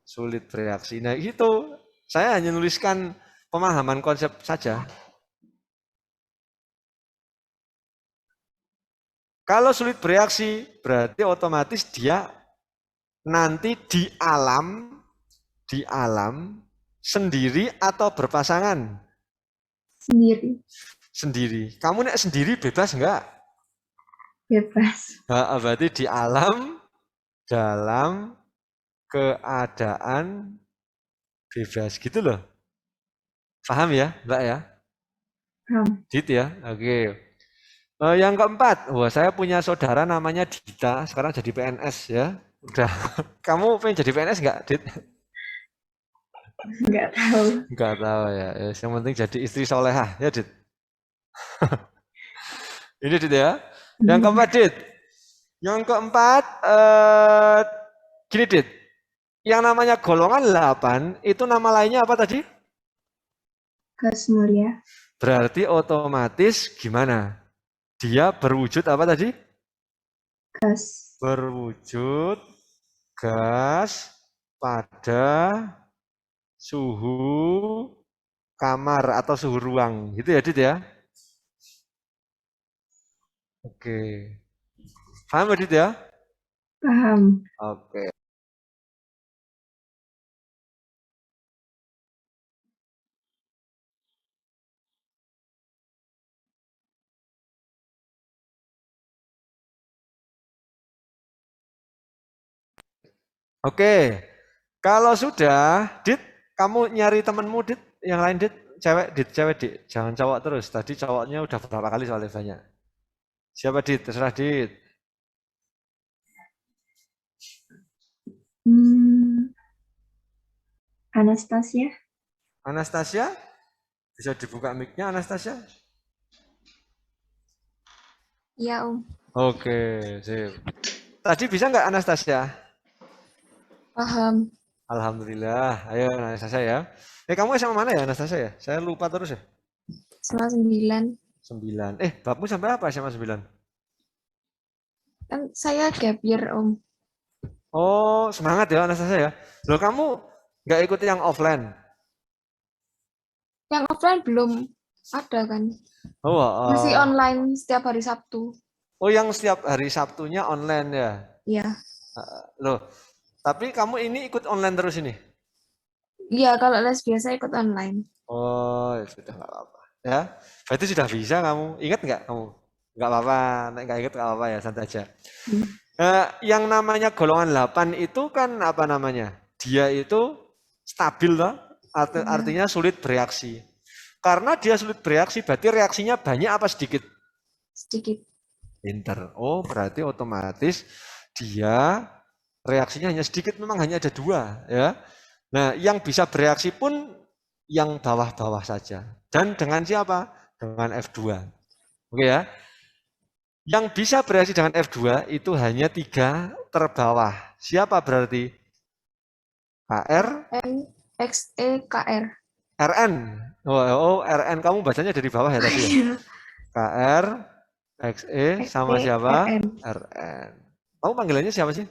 Sulit bereaksi. Nah, itu saya hanya nuliskan pemahaman konsep saja. Kalau sulit bereaksi, berarti otomatis dia nanti di alam sendiri atau berpasangan? Sendiri. Sendiri. Kamu nek sendiri bebas enggak? Bebas. Nah, berarti di alam dalam keadaan bebas gitu loh. Paham ya, Mbak ya? Paham. Dit ya? Oke. Yang keempat, wah saya punya saudara namanya Dita, sekarang jadi PNS ya. Udah. Kamu pengen jadi PNS enggak, Dit? Nggak tahu. Enggak tahu ya. Yang penting jadi istri solehah ya, Dit. Ini Dit ya. Yang keempat, Dit. Yang keempat, gini Dit. Yang namanya golongan 8 itu nama lainnya apa tadi? Gas mulia. Berarti otomatis gimana? Dia berwujud apa tadi? Gas. Berwujud gas pada suhu kamar atau suhu ruang. Gitu ya, Dit ya? Oke. Paham, Dit ya? Paham. Oke. Oke, kalau sudah, Dit, kamu nyari temenmu, Dit, yang lain, Dit, cewek, Dit, jangan cowok terus. Tadi cowoknya udah berapa kali soalnya banyak. Siapa, Dit? Terserah, Dit. Anastasia. Anastasia, bisa dibuka mic-nya, Anastasia? Ya, Om. Oke, sip. Tadi bisa nggak Anastasia? Paham. Alhamdulillah. Ayo Anastasia ya. Kamu sama mana ya Anastasia ya? Saya lupa terus ya. Sama 9. 9. Babmu sampai apa SMA 9? Kan saya gap year, Om. Oh, semangat ya Anastasia ya. Loh, kamu nggak ikut yang offline? Yang offline belum ada kan? Oh, Masih online setiap hari Sabtu. oh yang setiap hari Sabtunya online ya. Iya. Loh, tapi kamu ini ikut online terus ini? Iya, kalau les biasa ikut online. Oh, ya sudah nggak apa-apa. Ya, berarti sudah bisa kamu. Ingat nggak kamu? Nggak apa-apa, nggak ingat nggak apa-apa ya, santai aja. Hmm. Yang namanya golongan 8 itu kan apa namanya? Dia itu stabil loh, artinya sulit bereaksi. Karena dia sulit bereaksi, berarti reaksinya banyak apa sedikit? Sedikit. Pinter. Oh, berarti otomatis dia reaksinya hanya sedikit, memang hanya ada 2 ya. Nah, yang bisa bereaksi pun yang bawah-bawah saja. Dan dengan siapa? Dengan F2. Oke ya. Yang bisa bereaksi dengan F2 itu hanya 3 terbawah. Siapa berarti? KR, N, X, E, K, R. RN. Oh, RN kamu bacanya dari bawah ya tadi ya? Iya. KR, XE sama XE, siapa? RN. RN. Kamu panggilannya siapa sih?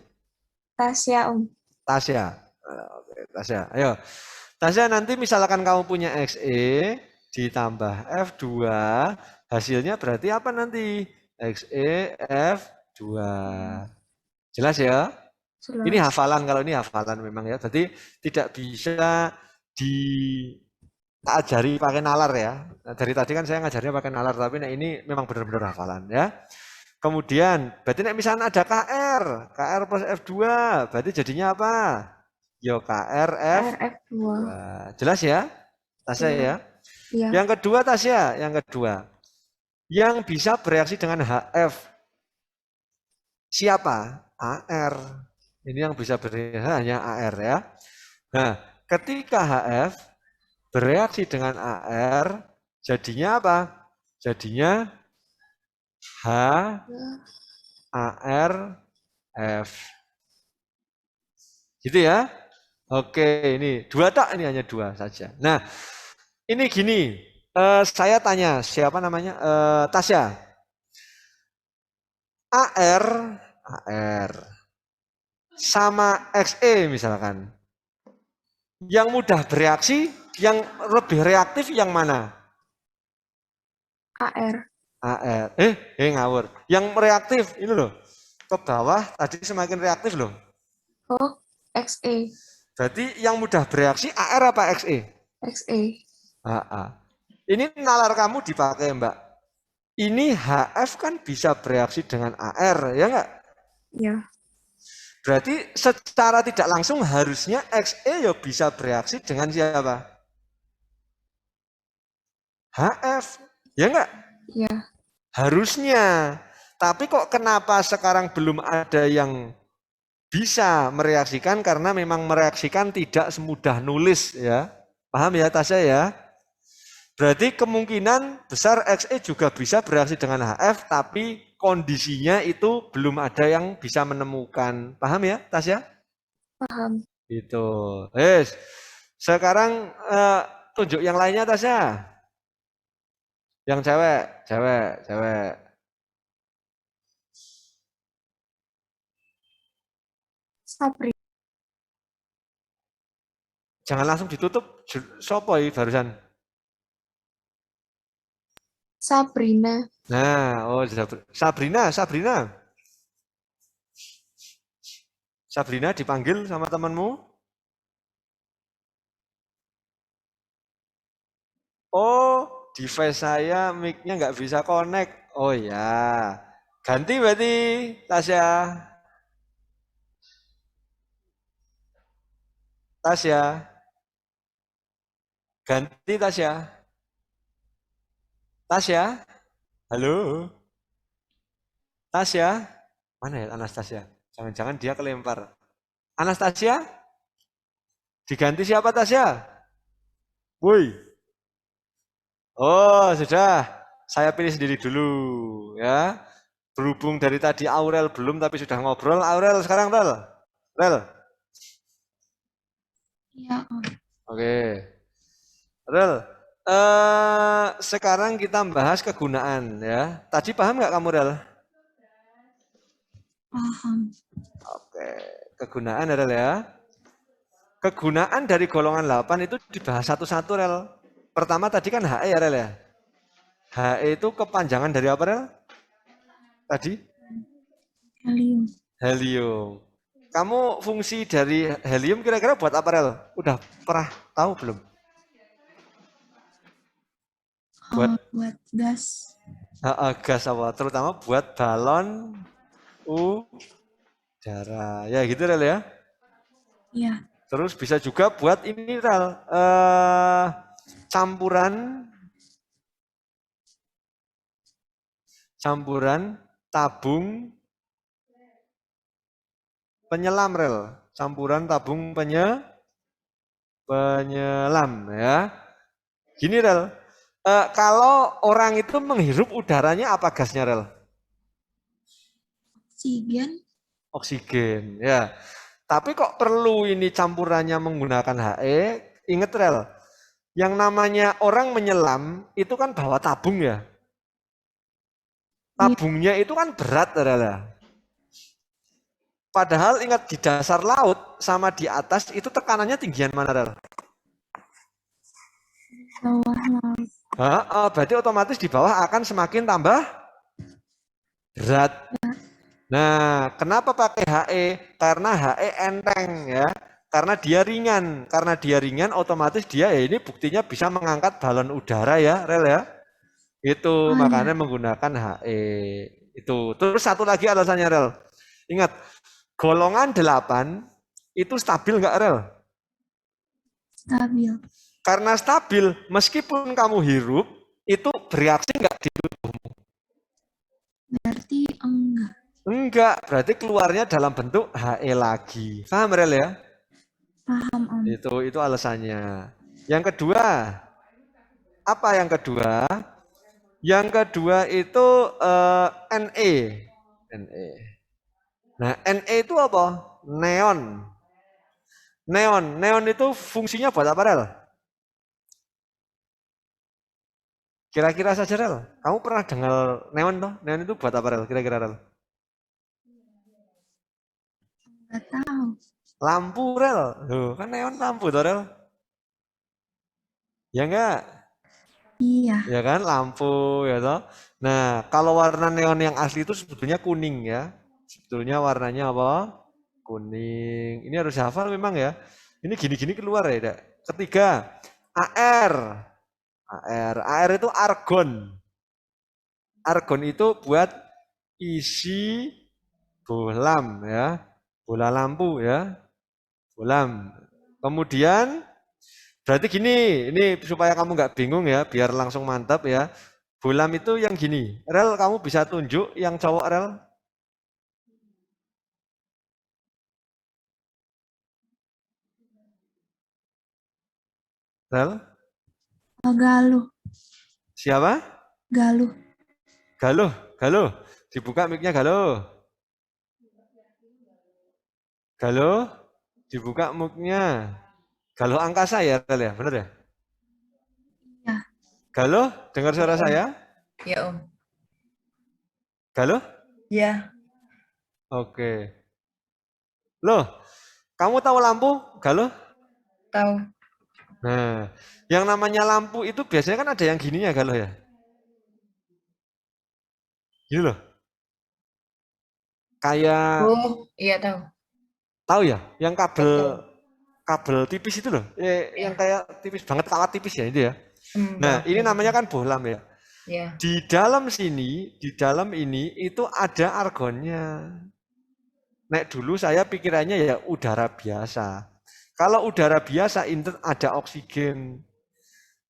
Tasya, Om. Tasya. Oke, Tasya. Ayo. Tasya, nanti misalkan kamu punya XE ditambah F2, hasilnya berarti apa nanti? XE F2. Jelas ya? Jelas. Ini hafalan, kalau ini hafalan memang ya. Jadi tidak bisa diajari pakai nalar ya. Nah, dari tadi kan saya ngajarnya pakai nalar, tapi nah ini memang benar-benar hafalan ya. Kemudian, berarti misalnya ada KR plus F2, berarti jadinya apa? Yo KR F2. Jelas ya? Tasya ya? Iya. Yang kedua Tasya, yang kedua. Yang bisa bereaksi dengan HF. Siapa? AR. Ini yang bisa bereaksi hanya AR ya. Nah, ketika HF bereaksi dengan AR, jadinya apa? Jadinya HARF. Gitu ya? Oke, ini 2 tak, ini hanya 2 saja. Nah, ini gini, saya tanya, siapa namanya? Tasya. AR sama XE misalkan. Yang mudah bereaksi, yang lebih reaktif yang mana? AR. AR. Ngawur. Yang reaktif ini loh. Ke bawah tadi semakin reaktif loh. Oh, XE. Berarti yang mudah bereaksi AR apa XE? XE. Ini nalar kamu dipakai, Mbak. Ini HF kan bisa bereaksi dengan AR, ya enggak? Ya. Berarti secara tidak langsung harusnya XE ya bisa bereaksi dengan siapa? HF, ya enggak? Ya. Harusnya. Tapi kok kenapa sekarang belum ada yang bisa mereaksikan, karena memang mereaksikan tidak semudah nulis ya. Paham ya Tasya ya? Berarti kemungkinan besar XE juga bisa bereaksi dengan HF, tapi kondisinya itu belum ada yang bisa menemukan. Paham ya Tasya? Paham. Itu. Sekarang tunjuk yang lainnya Tasya. Yang cewek. Sabri. Jangan langsung ditutup. Sopo barusan? Sabrina. Nah, Sabrina. Sabrina dipanggil sama temanmu. Oh, device saya mic-nya nggak bisa connect. Oh ya, ganti berarti Tasya. Ganti Tasya, halo, Tasya, mana ya Anastasia? Jangan-jangan dia kelempar. Anastasia, diganti siapa Tasya? Woi. Oh, sudah. Saya pilih sendiri dulu ya. Berhubung dari tadi Aurel belum tapi sudah ngobrol. Aurel sekarang Rel. Iya, Om. Oke. Rel, sekarang kita bahas kegunaan ya. Tadi paham nggak kamu Rel? Paham. Oke, kegunaan Rel ya. Kegunaan dari golongan 8 itu dibahas satu-satu Rel. Pertama tadi kan HE ya Rel ya. HE itu kepanjangan dari apa, Rel? Tadi? Helium. Helium. Kamu fungsi dari helium kira-kira buat apa, Rel? Udah pernah tahu belum? Buat gas. Gas apa? Terutama buat balon udara. Ya gitu, Rel ya. Iya. Terus bisa juga buat ini, Rel. Campuran tabung penyelam, Rel. Campuran tabung penyelam ya. Gini, Rel. Kalau orang itu menghirup udaranya apa gasnya, Rel? Oksigen. Oksigen, ya. Tapi kok perlu ini campurannya menggunakan HE? Ingat, Rel. Yang namanya orang menyelam itu kan bawa tabung ya. Tabungnya itu kan berat, Rel. Padahal ingat di dasar laut sama di atas itu tekanannya tinggian mana, Rel? Bawah laut. Berarti otomatis di bawah akan semakin tambah berat. Nah, kenapa pakai HE? Karena HE enteng ya. Karena dia ringan. Karena dia ringan otomatis dia ya ini buktinya bisa mengangkat balon udara ya, Rel ya. Itu makanya menggunakan HE. Itu. Terus satu lagi alasannya, Rel. Ingat, golongan 8 itu stabil nggak, Rel? Stabil. Karena stabil, meskipun kamu hirup, itu bereaksi nggak di tubuhmu? Berarti enggak. Enggak, berarti keluarnya dalam bentuk HE lagi. Paham, Rel ya? Paham, Om. Itu alasannya. Yang kedua, apa yang kedua? Yang kedua itu Ne. Ne. Nah, Ne itu apa? Neon. Neon itu fungsinya buat apa, Rel? Kira-kira saja, Rel. Kamu pernah dengar neon toh? Neon itu buat apa, Rel? Kira-kira, Rel? Enggak tahu. Lampu, Rel. Loh, kan neon lampu toh, Rel? Ya enggak? Iya. Ya kan, lampu ya toh. Nah, kalau warna neon yang asli itu sebetulnya kuning ya. Sebetulnya warnanya apa? Kuning. Ini harus hafal memang ya. Ini gini-gini keluar ya. Ketiga, AR. AR itu argon. Argon itu buat isi bohlam ya. Bola lampu ya. Bohlam. Kemudian berarti gini, ini supaya kamu nggak bingung ya, biar langsung mantap ya. Bohlam itu yang gini. Rel, kamu bisa tunjuk yang cowok, Rel? Rel? Galuh. Siapa? Galuh. Galuh. Dibuka mic-nya, Galuh. Galuh, dibuka mic-nya. Galuh angkasa ya, Rel ya? Bener ya? Ya. Galuh, dengar suara saya? Ya, Om. Galuh? Ya. Oke. Loh, kamu tahu lampu, Galuh? Tahu. Nah, yang namanya lampu itu biasanya kan ada yang gininya, Galuh ya? Gini loh. Kayak, Oh, iya tahu. tahu ya? Yang kabel tipis itu loh. Yang kayak tipis banget, kawat tipis ya itu ya. Nah, ini namanya kan bohlam ya. Ya. Di dalam ini itu ada argonnya. Nek dulu saya pikirannya ya udara biasa. Kalau udara biasa ada oksigen.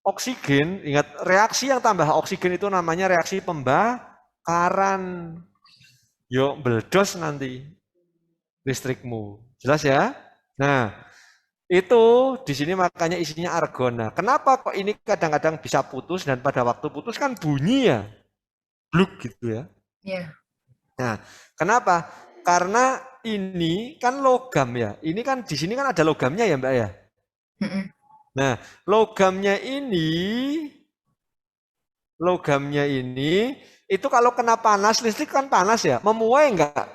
Oksigen, ingat reaksi yang tambah oksigen itu namanya reaksi pembakaran. Yuk meledos nanti listrikmu. Jelas ya? Nah, itu di sini makanya isinya argon. Nah, kenapa kok ini kadang-kadang bisa putus dan pada waktu putus kan bunyi ya? Bluk gitu ya. Ya. Nah, kenapa? Karena ini kan logam ya. Ini kan di sini kan ada logamnya ya, Mbak ya. Nah, logamnya ini itu kalau kena panas, listrik kan panas ya, memuai enggak?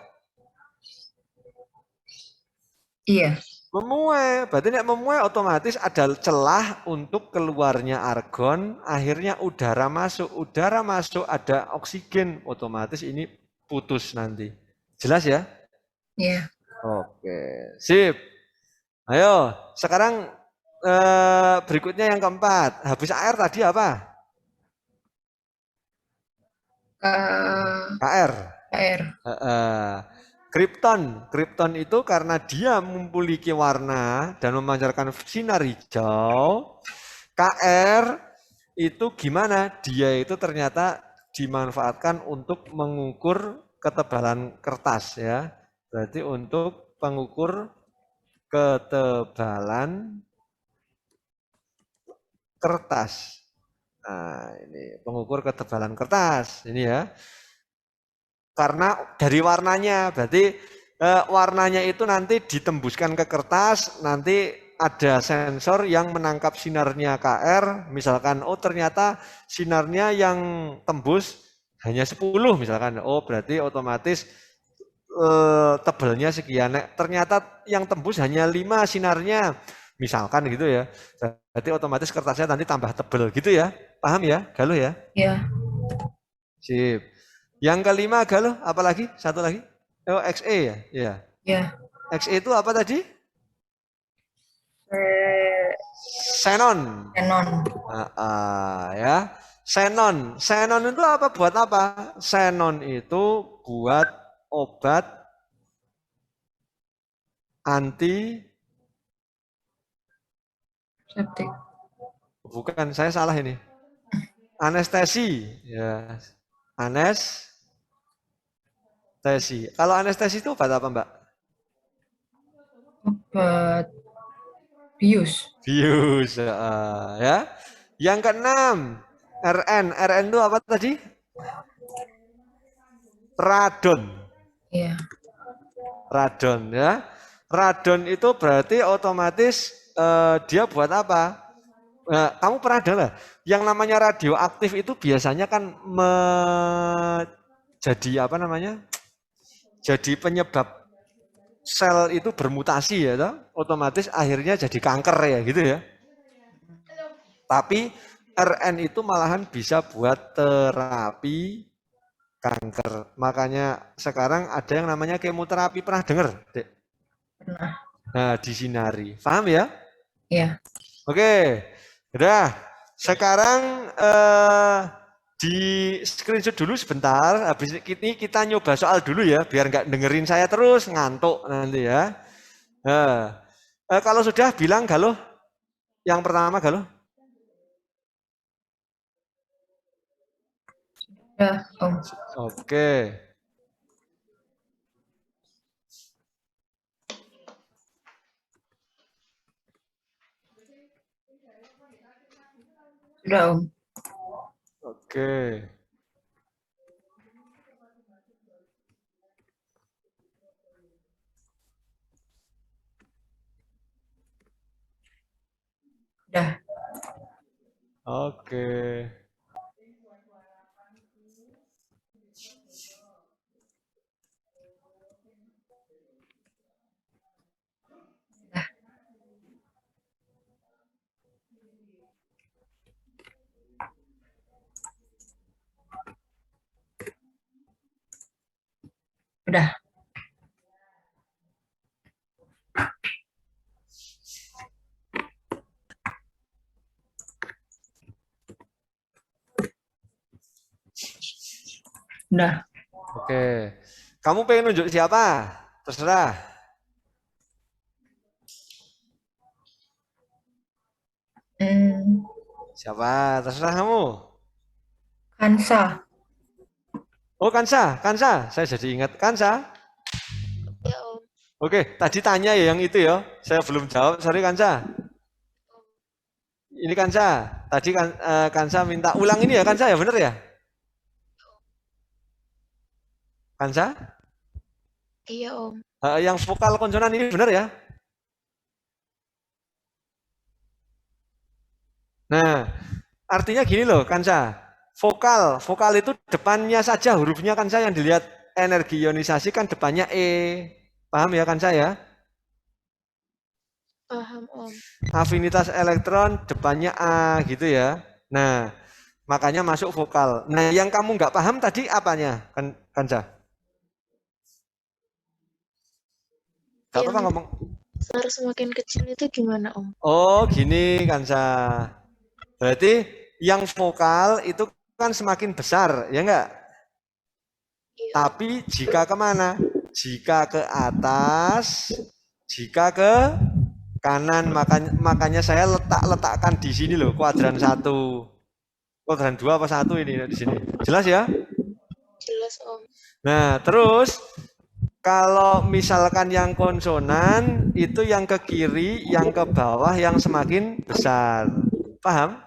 Iya. Memuai, berarti nek memuai otomatis ada celah untuk keluarnya argon, akhirnya udara masuk ada oksigen, otomatis ini putus nanti. Jelas ya? Iya. Oke, sip. Ayo, sekarang berikutnya yang keempat. Habis air tadi apa? KR. KR. Kripton itu karena dia memiliki warna dan memancarkan sinar hijau. KR itu gimana? Dia itu ternyata dimanfaatkan untuk mengukur ketebalan kertas ya. Berarti untuk pengukur ketebalan kertas. Nah, ini pengukur ketebalan kertas ini ya. Karena dari warnanya, berarti warnanya itu nanti ditembuskan ke kertas, nanti ada sensor yang menangkap sinarnya KR, misalkan oh ternyata sinarnya yang tembus hanya 10 misalkan, oh berarti otomatis tebalnya sekian, ternyata yang tembus hanya 5 sinarnya, misalkan gitu ya, berarti otomatis kertasnya nanti tambah tebal gitu ya, paham ya, Galuh ya? Iya. Sip. Yang kelima Galuh, apa lagi? Satu lagi? Oh, XE ya? Iya. Iya. XE itu apa tadi? Xenon. Xenon. Ya. Xenon itu apa? Buat apa? Xenon itu buat obat anti Septik. bukan, saya salah ini. Anestesi, ya. Anestesi. Kalau anestesi itu obat apa, Mbak? Obat bius. Bius, ya. Yang keenam, RN itu apa tadi? Radon. Iya. Radon ya. Radon itu berarti otomatis dia buat apa? Kamu pernah dengar yang namanya radioaktif itu biasanya kan jadi apa namanya? Jadi penyebab sel itu bermutasi ya, toh? Otomatis akhirnya jadi kanker ya gitu ya. Tapi RN itu malahan bisa buat terapi kanker. Makanya sekarang ada yang namanya kemoterapi. Pernah dengar, Dek? Pernah. Nah, disinari. Paham ya? Iya. Oke. Udah. Sekarang di screenshot dulu sebentar. Habis ini kita nyoba soal dulu ya, biar nggak dengerin saya terus ngantuk nanti ya. Kalau sudah bilang Galuh. Yang pertama Galuh. Ya, Om. Oke. Sudah, Om. Oke. Sudah. Oke. Sudah. Sudah. Oke. Kamu pengen nunjuk siapa? Terserah. Siapa? Terserah kamu. Kansa. Oh, Kansa. Saya jadi ingat. Kansa. Ya, Om. Oke, tadi tanya ya yang itu ya. Saya belum jawab. Sorry, Kansa. Ini Kansa. Tadi kan Kansa minta ulang ini ya, Kansa ya, bener ya? Kansa? Iya, Om. Yang vokal konsonan ini bener ya? Nah, artinya gini loh, Kansa. Vokal itu depannya saja hurufnya Kansa yang dilihat energi ionisasi kan depannya E. Paham ya Kansa ya? Paham, Om. Afinitas elektron depannya A gitu ya. Nah, makanya masuk vokal. Nah, yang kamu nggak paham tadi apanya, Kansa? Gak apa-apa Yang ngomong. besar semakin kecil itu gimana, Om? Oh, gini Kansa. Berarti yang vokal itu kan semakin besar, ya enggak? Iya. Tapi jika kemana? Jika ke atas, jika ke kanan, makanya saya letakkan di sini loh, kuadran 1. Kuadran 2 apa 1 ini di sini. Jelas ya? Jelas, Om. Nah, terus kalau misalkan yang konsonan itu yang ke kiri, yang ke bawah yang semakin besar. Paham?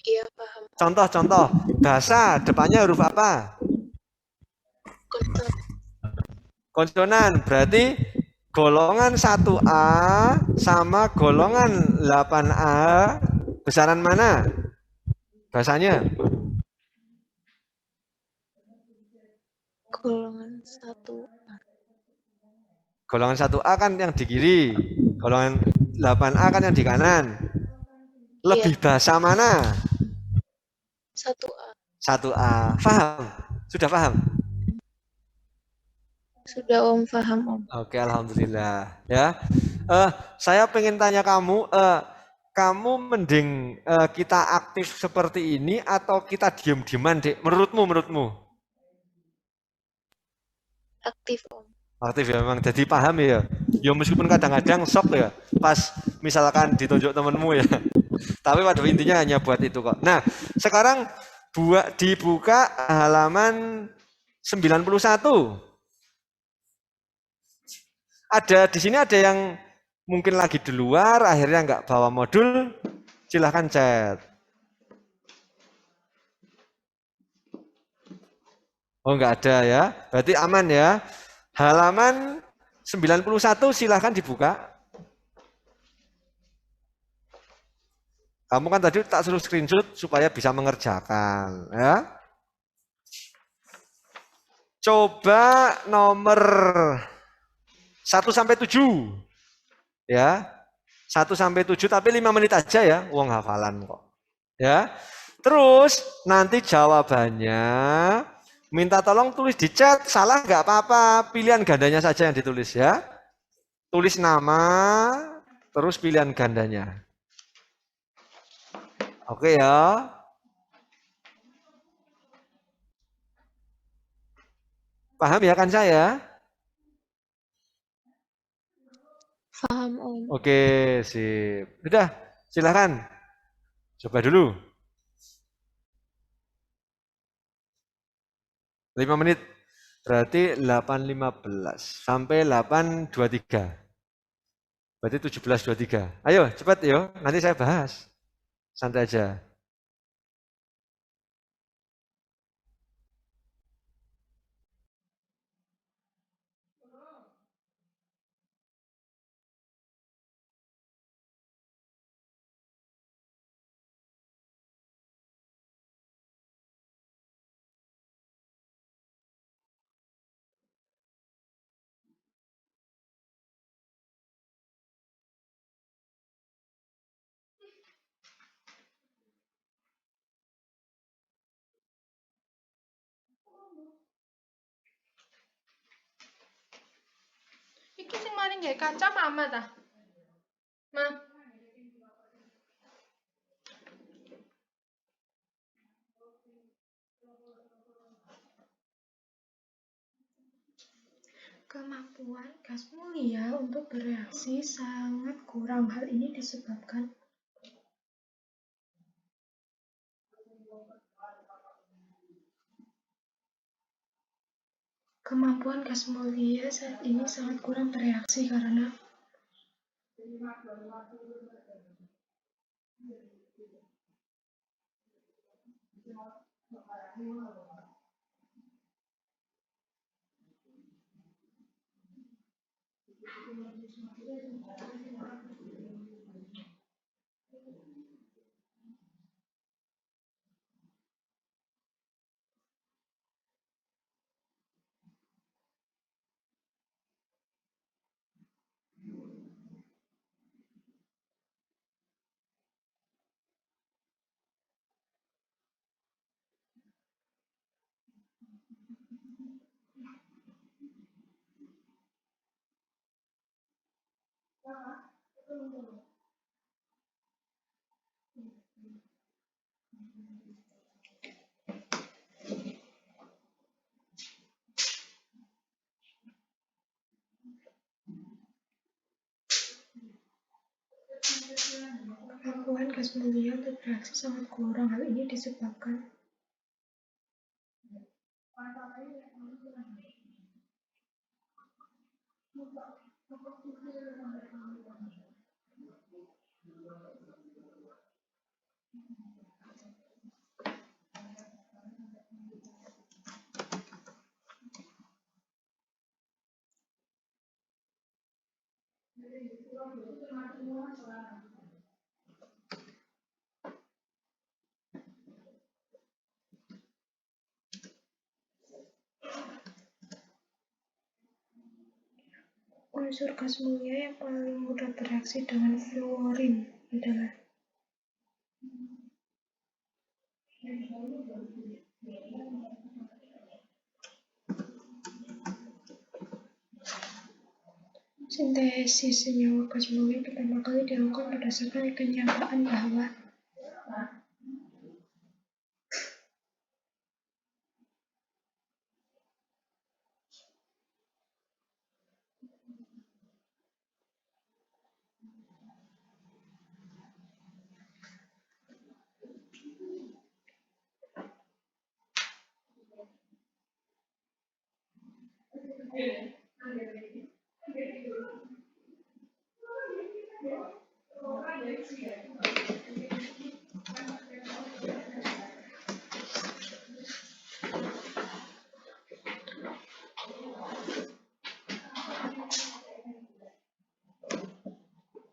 Iya, paham. Contoh-contoh, bahasa depannya huruf apa? Kontak. Konsonan, berarti golongan 1A sama golongan 8A besaran mana? Bahasanya? Golongan 1. Golongan 1A kan yang di kiri, golongan 8A kan yang di kanan. Lebih bahasa mana? 1A. 1A. Paham? Sudah paham? Sudah, Om. Paham, Om. Oke, alhamdulillah. Ya, saya pengen tanya kamu, kamu mending kita aktif seperti ini atau kita diem-dieman, Dek? Menurutmu? Aktif, Om. Aktif ya, memang. Jadi paham ya. Ya meskipun kadang-kadang shock ya, pas misalkan ditunjuk temenmu ya. Tapi pada intinya hanya buat itu kok. Nah, sekarang dibuka halaman 91. Ada di sini ada yang mungkin lagi di luar, akhirnya nggak bawa modul, silahkan chat. Oh nggak ada ya, berarti aman ya. Halaman 91 silahkan dibuka. Kamu kan tadi tak suruh screenshot supaya bisa mengerjakan ya. Coba nomor 1 sampai 7. Ya. 1 sampai 7 tapi 5 menit aja ya, uang hafalan kok. Ya. Terus nanti jawabannya minta tolong tulis di chat, salah nggak apa-apa, pilihan gandanya saja yang ditulis ya. Tulis nama, terus pilihan gandanya. Oke ya. Paham ya kan saya? Paham, Om. Oke, sip. Sudah, silahkan. Coba dulu. 5 menit. Berarti 8.15 sampai 8.23. Berarti 17.23. Ayo, cepat yo. Nanti saya bahas. Santai aja. Iki sing maring gawe kanca mama ta? Ma. Kemampuan gas mulia untuk bereaksi sangat kurang. Hal ini disebabkan kemampuan gas mulia saat ini sangat kurang bereaksi karena Kemampuan gas mulia untuk bereaksi sangat kurang. Hal ini disebabkan unsur gas mulia yang paling mudah bereaksi dengan fluorin adalah sintesis senyawa gas mulia pertama kali dilakukan berdasarkan kenyataan bahwa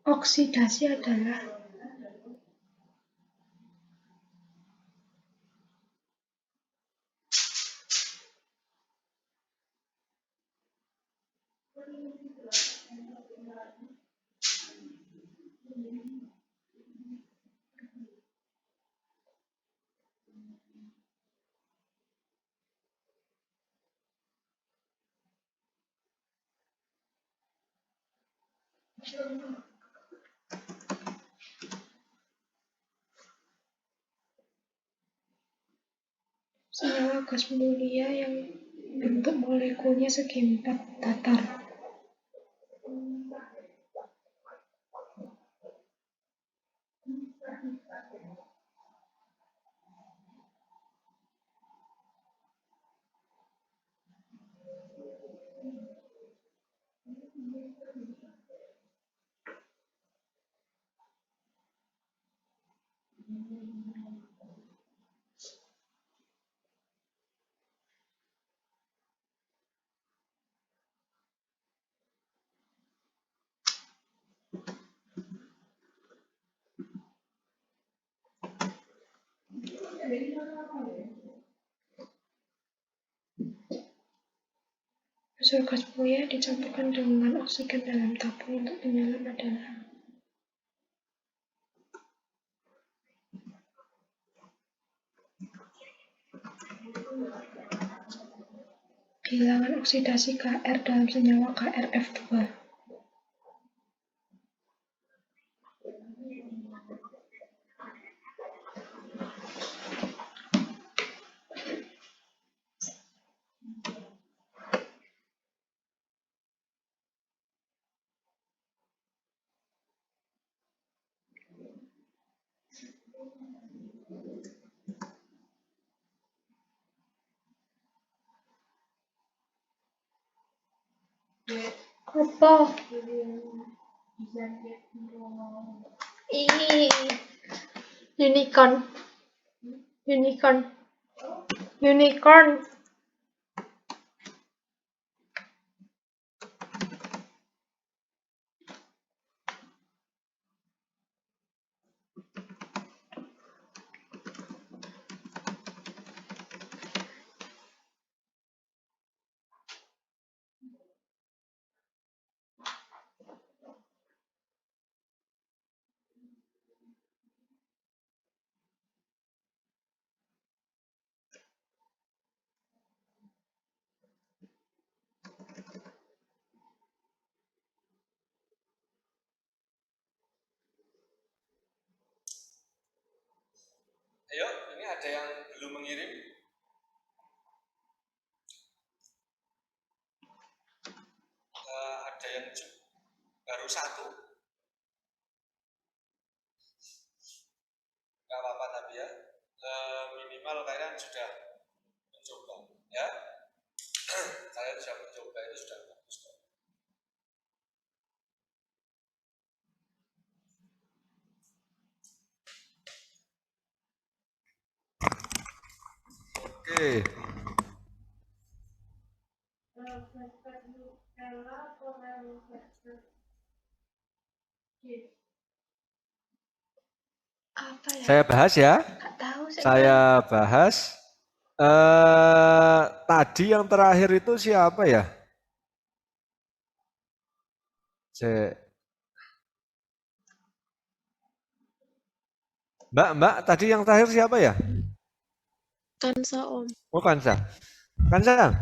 oksidasi adalah senyawa gas mulia yang bentuk molekulnya segi empat datar. Unsur gas mulia yang dicampurkan dengan oksigen dalam tabung untuk penyelam adalah bilangan oksidasi Kr dalam senyawa KrF2. Apa? Ih, unicorn. Unicorn. Unicorn. Ayo, ini ada yang belum mengirim? Ada yang baru satu? Nggak apa-apa tapi ya. Minimal kalian sudah mencoba, ya. Kalian sudah mencoba itu sudah bagus kok. Oke. Apa ya? Saya bahas ya. Nggak tahu Saya bahas. Tadi yang terakhir itu siapa ya? Mbak, tadi yang terakhir siapa ya? Kansa Om. Oh, Kansa. Kansa.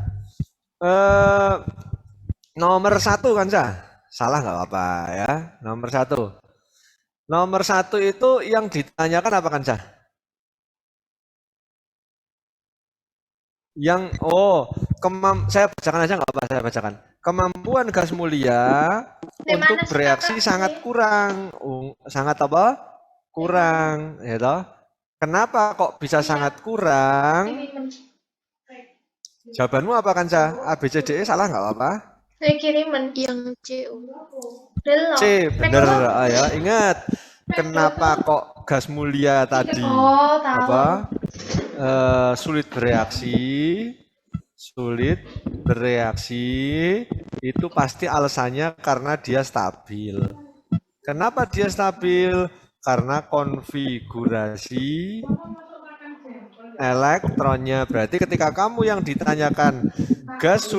Nomor 1 Kansa. Salah nggak apa-apa ya. Nomor 1. Nomor 1 itu yang ditanyakan apa Kansa? Saya bacakan aja nggak apa, saya bacakan. Kemampuan gas mulia untuk bereaksi sangat kurang. Sangat apa? Kurang, ya toh. Kenapa kok bisa sangat kurang? Jawabanmu apa Kansa? A, B, C, D, E salah nggak apa-apa? Saya kiriman Yang C Om. belum. C, bener. Ayo, ingat. Kenapa kok gas mulia tadi? Oh, tahu. Apa? Sulit bereaksi itu pasti alasannya karena dia stabil. Kenapa dia stabil? Karena konfigurasi elektronnya. Berarti ketika kamu yang ditanyakan gas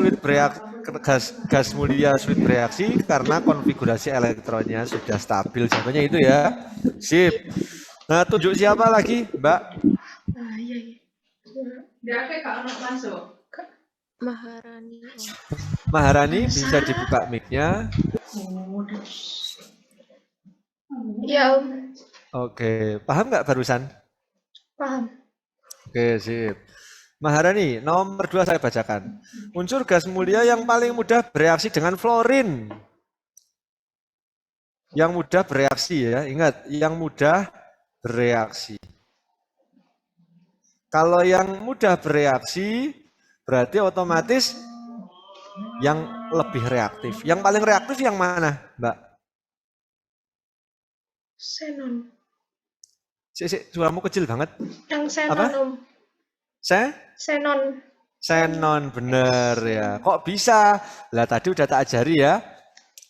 mulia sulit bereaksi karena konfigurasi elektronnya sudah stabil. Jawabannya itu ya. Sip. Nah, tunjuk siapa lagi, Mbak? Iya. Maharani Om. Maharani bisa dibuka mic-nya. Ya Om. Oke, paham nggak barusan? Paham. Oke, sip. Maharani, nomor 2 saya bacakan. Unsur gas mulia yang paling mudah bereaksi dengan fluorin. Yang mudah bereaksi ya, ingat, yang mudah bereaksi. Kalau yang mudah bereaksi, berarti otomatis yang lebih reaktif. Yang paling reaktif yang mana, Mbak? Xenon. Suaramu kecil banget. Yang xenon Apa? Om. Xenon. Xenon, bener ya. Kok bisa? Lah tadi udah tak ajari ya.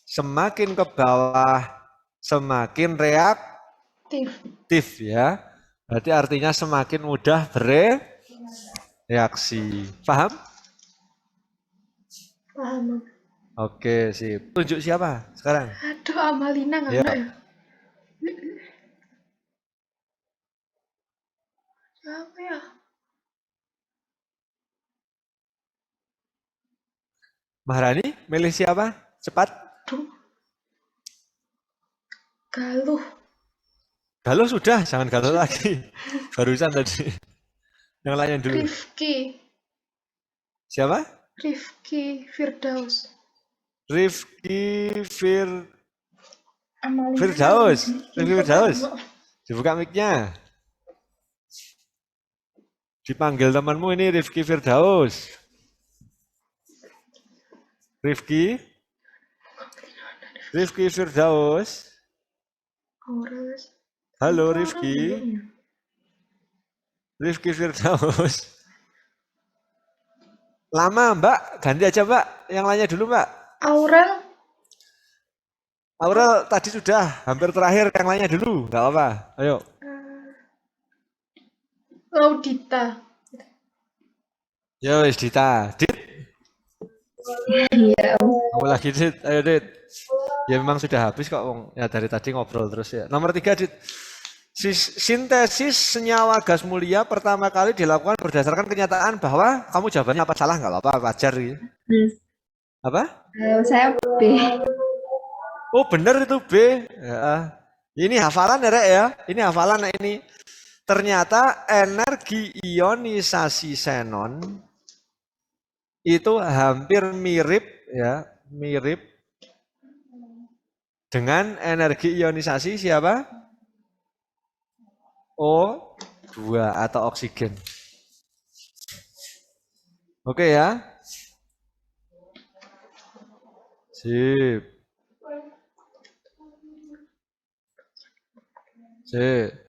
Semakin ke bawah, semakin reaktif ya. Berarti artinya semakin mudah bereaksi. Paham? Paham Om. Oke, sip. Tunjuk siapa sekarang? Aduh, Amalina nggak Ya. ada ya? Siapa ya? Maharani, milih siapa? Cepat. Galuh. Galuh sudah, jangan galuh lagi. Barusan tadi. Yang lainnya dulu. Rifki. Siapa? Rifki Firdaus. Rifki Amalina. Firdaus. Rifki Firdaus. Dibuka mic-nya. Dipanggil temanmu ini Rifki Firdaus. Rifki Firdaus. Halo Rifki. Rifki Firdaus. Lama Mbak, ganti aja Mbak. Yang lainnya dulu Mbak. Aurel tadi sudah, hampir terakhir. Yang lainnya dulu, nggak apa-apa. Ayo. Laudita. Yo, Dita. Dit. Iya, Om. Kamu lagi Dit. Ayo Dit. Ya memang sudah habis kok. Ya dari tadi ngobrol terus ya. Nomor 3 Dit. Sintesis senyawa gas mulia pertama kali dilakukan berdasarkan kenyataan bahwa kamu jawabannya apa salah nggak apa-apa, wajar gitu. Apa? Saya B. Oh benar itu B. Ya. Ini hafalan ya Rek ya. Ini hafalan ini. Ternyata energi ionisasi xenon itu hampir mirip ya, mirip dengan energi ionisasi siapa? O2 atau oksigen. Oke ya. Sip. Sip.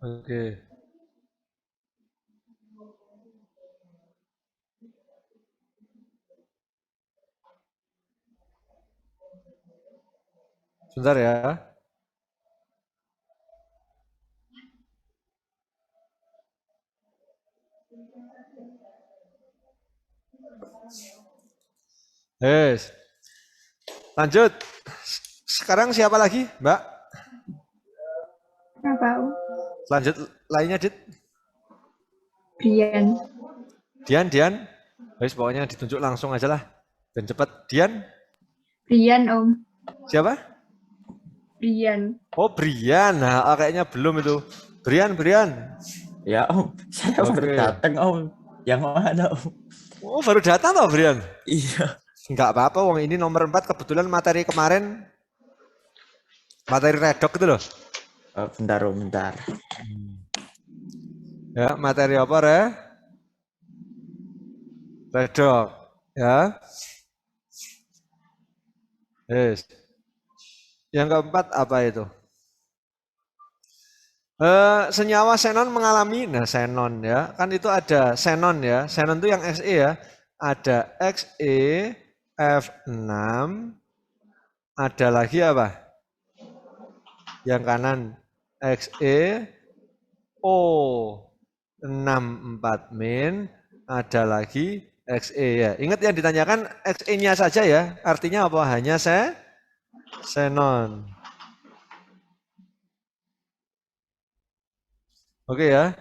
Oke. Sebentar ya. Yes. Lanjut. Sekarang siapa lagi, Mbak? Apa, Om? Lanjut lainnya, Dit. Brian. Dian. Guys, pokoknya ditunjuk langsung aja lah. Dan cepat. Dian. Brian, Om. Siapa? Brian. Oh, Brian. Nah, kayaknya belum itu. Brian. Ya Om, saya baru Oke. datang Om. Yang mana Om? Oh, baru datang toh, Brian? Iya. Enggak apa-apa, wong ini nomor 4 kebetulan materi kemarin. Materi redok itu loh. Bentar Om, bentar. Ya, materi apa, Redok. Ya. Yes. Yang keempat apa itu? Senyawa xenon mengalami, nah xenon ya, kan itu ada xenon ya, xenon itu yang Xe ya, ada Xe, F6, ada lagi apa? Yang kanan Xe, O64 min, ada lagi Xe ya. Ingat yang ditanyakan Xe-nya saja ya, artinya apa? Hanya xenon. Oke ya.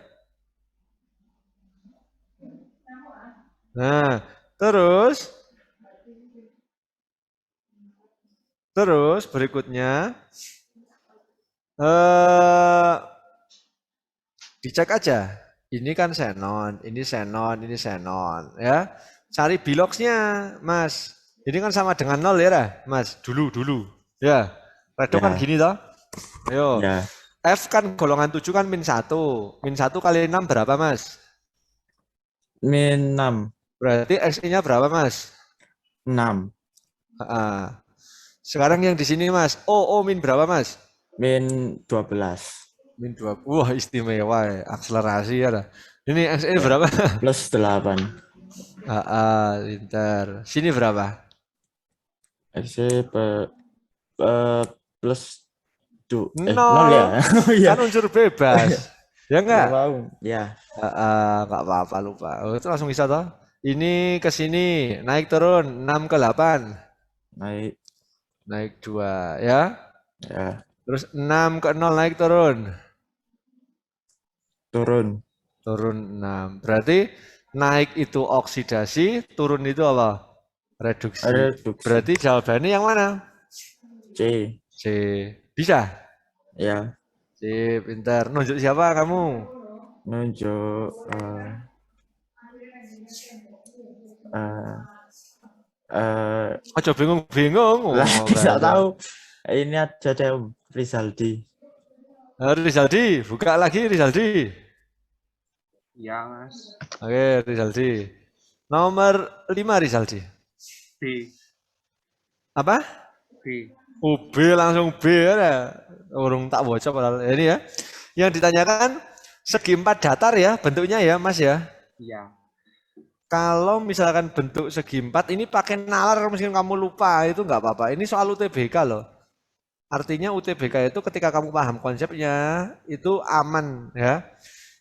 Nah, terus berikutnya dicek aja. Ini kan xenon, ini xenon ya. Cari biloxnya, Mas. Ini kan sama dengan 0 ya, Mas. Dulu. Ya. Redok kan gini toh. Ayo. Ya. F kan golongan 7 kan -1. -1 kali 6 berapa, Mas? -6. Berarti Xe-nya berapa, Mas? 6. Sekarang yang di sini, Mas. O min berapa, Mas? -12. -2. Wah, istimewa ya. Akselerasi ya. Ini Xe berapa? +8. Pintar. Sini berapa? Xe plus 0 Nol. ya. Iya. Kan unsur bebas. Ya enggak? Ya. Enggak apa-apa, lupa. Itu langsung bisa toh. Ini ke sini, naik turun 6 ke 8. Naik 2 ya. Ya. Terus 6 ke 0 naik turun. Turun 6. Berarti naik itu oksidasi, turun itu apa? Reduksi. Berarti jawabannya yang mana? C. Bisa? Ya. Pintar. Nunjuk siapa kamu? Nunjuk Aja bingung-bingung. Tidak tahu. Ini aja deh Om, Rizaldi. Rizaldi, buka lagi Rizaldi. Ya, Mas. Oke, Rizaldi. Nomor 5 Rizaldi. B. Apa? B. B langsung B ya. Urung tak bocor padahal. Ini ya. Yang ditanyakan segi 4 datar ya bentuknya ya, Mas ya. Iya. Kalau misalkan bentuk segi 4 ini pakai nalar mungkin kamu lupa itu nggak apa-apa. Ini soal UTBK loh. Artinya UTBK itu ketika kamu paham konsepnya itu aman ya.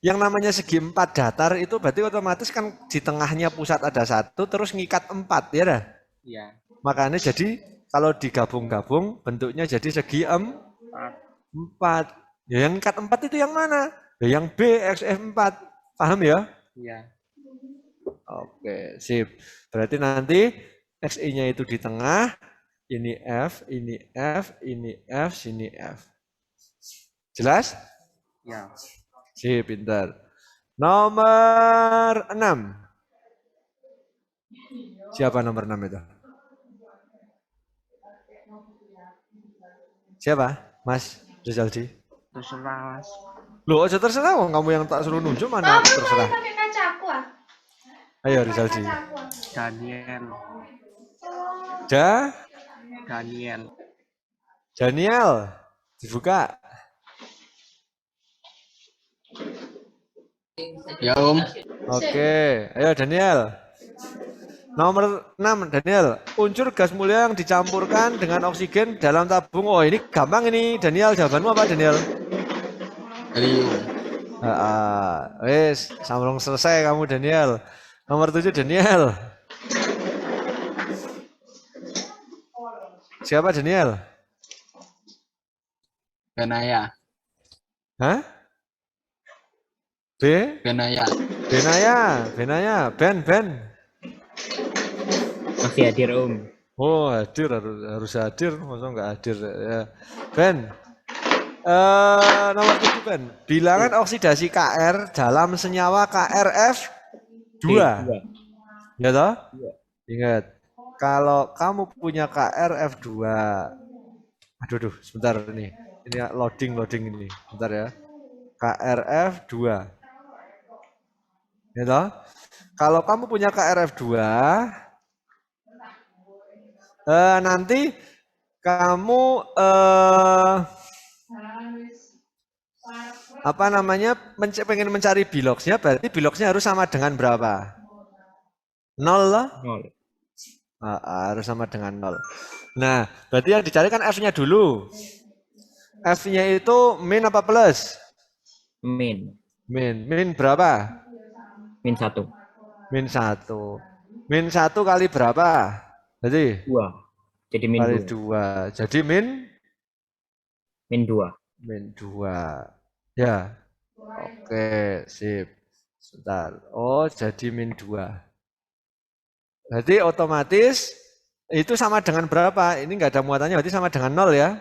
Yang namanya segi 4 datar itu berarti otomatis kan di tengahnya pusat ada 1 terus ngikat 4 ya dah. Iya. Makanya jadi kalau digabung-gabung bentuknya jadi segi 4. Ya yang ngikat 4 itu yang mana? Ya yang B XF4. Paham ya? Iya. Oke, sip. Berarti nanti XI-nya itu di tengah, ini F, ini F, ini F, sini F. Jelas? Ya. Sip, pintar. Nomor 6. Siapa nomor 6 itu? Siapa? Mas Rizaldi? Terserah, Mas. Loh, aja terserah, wong kamu yang tak suruh nunjuk mana Kamu malah terserah. pakai kaca aku ah. Ayo Pakai Rizaldi. kaca aku ah. Daniel. Oh, Daniel. Daniel, dibuka. Ya Om. Oke, ayo Daniel. Nomor 6, Daniel. Unsur gas mulia yang dicampurkan dengan oksigen dalam tabung. Oh, ini gampang ini, Daniel. Jawabanmu apa, Daniel? Helium. Wes, sambung selesai kamu, Daniel. Nomor 7, Daniel. Siapa, Daniel? Benaya. Hah? B? Benaya. Benaya. Ben. Masih hadir Om. Oh, hadir, harus hadir, masa nggak hadir ya. Ben, nomor 7 Ben, bilangan oksidasi Kr dalam senyawa KrF2. Ya toh? Ingat, kalau kamu punya KrF2, aduh, sebentar ini loading ini, bentar ya. KrF2, ya toh? Kalau kamu punya KrF2, nanti kamu pengen mencari biloxnya, berarti biloxnya harus sama dengan berapa? 0 lah? 0. Harus sama dengan 0. Nah, berarti yang dicari kan F-nya dulu. F-nya itu min apa plus? Min. Min berapa? Min 1. Min 1. Min 1 kali berapa? Jadi 2. Jadi min kali 2. 2. Jadi min 2. Min 2. Ya. Oke, sip. Sebentar. Oh, jadi min 2. Berarti otomatis itu sama dengan berapa? Ini enggak ada muatannya, berarti sama dengan 0 ya.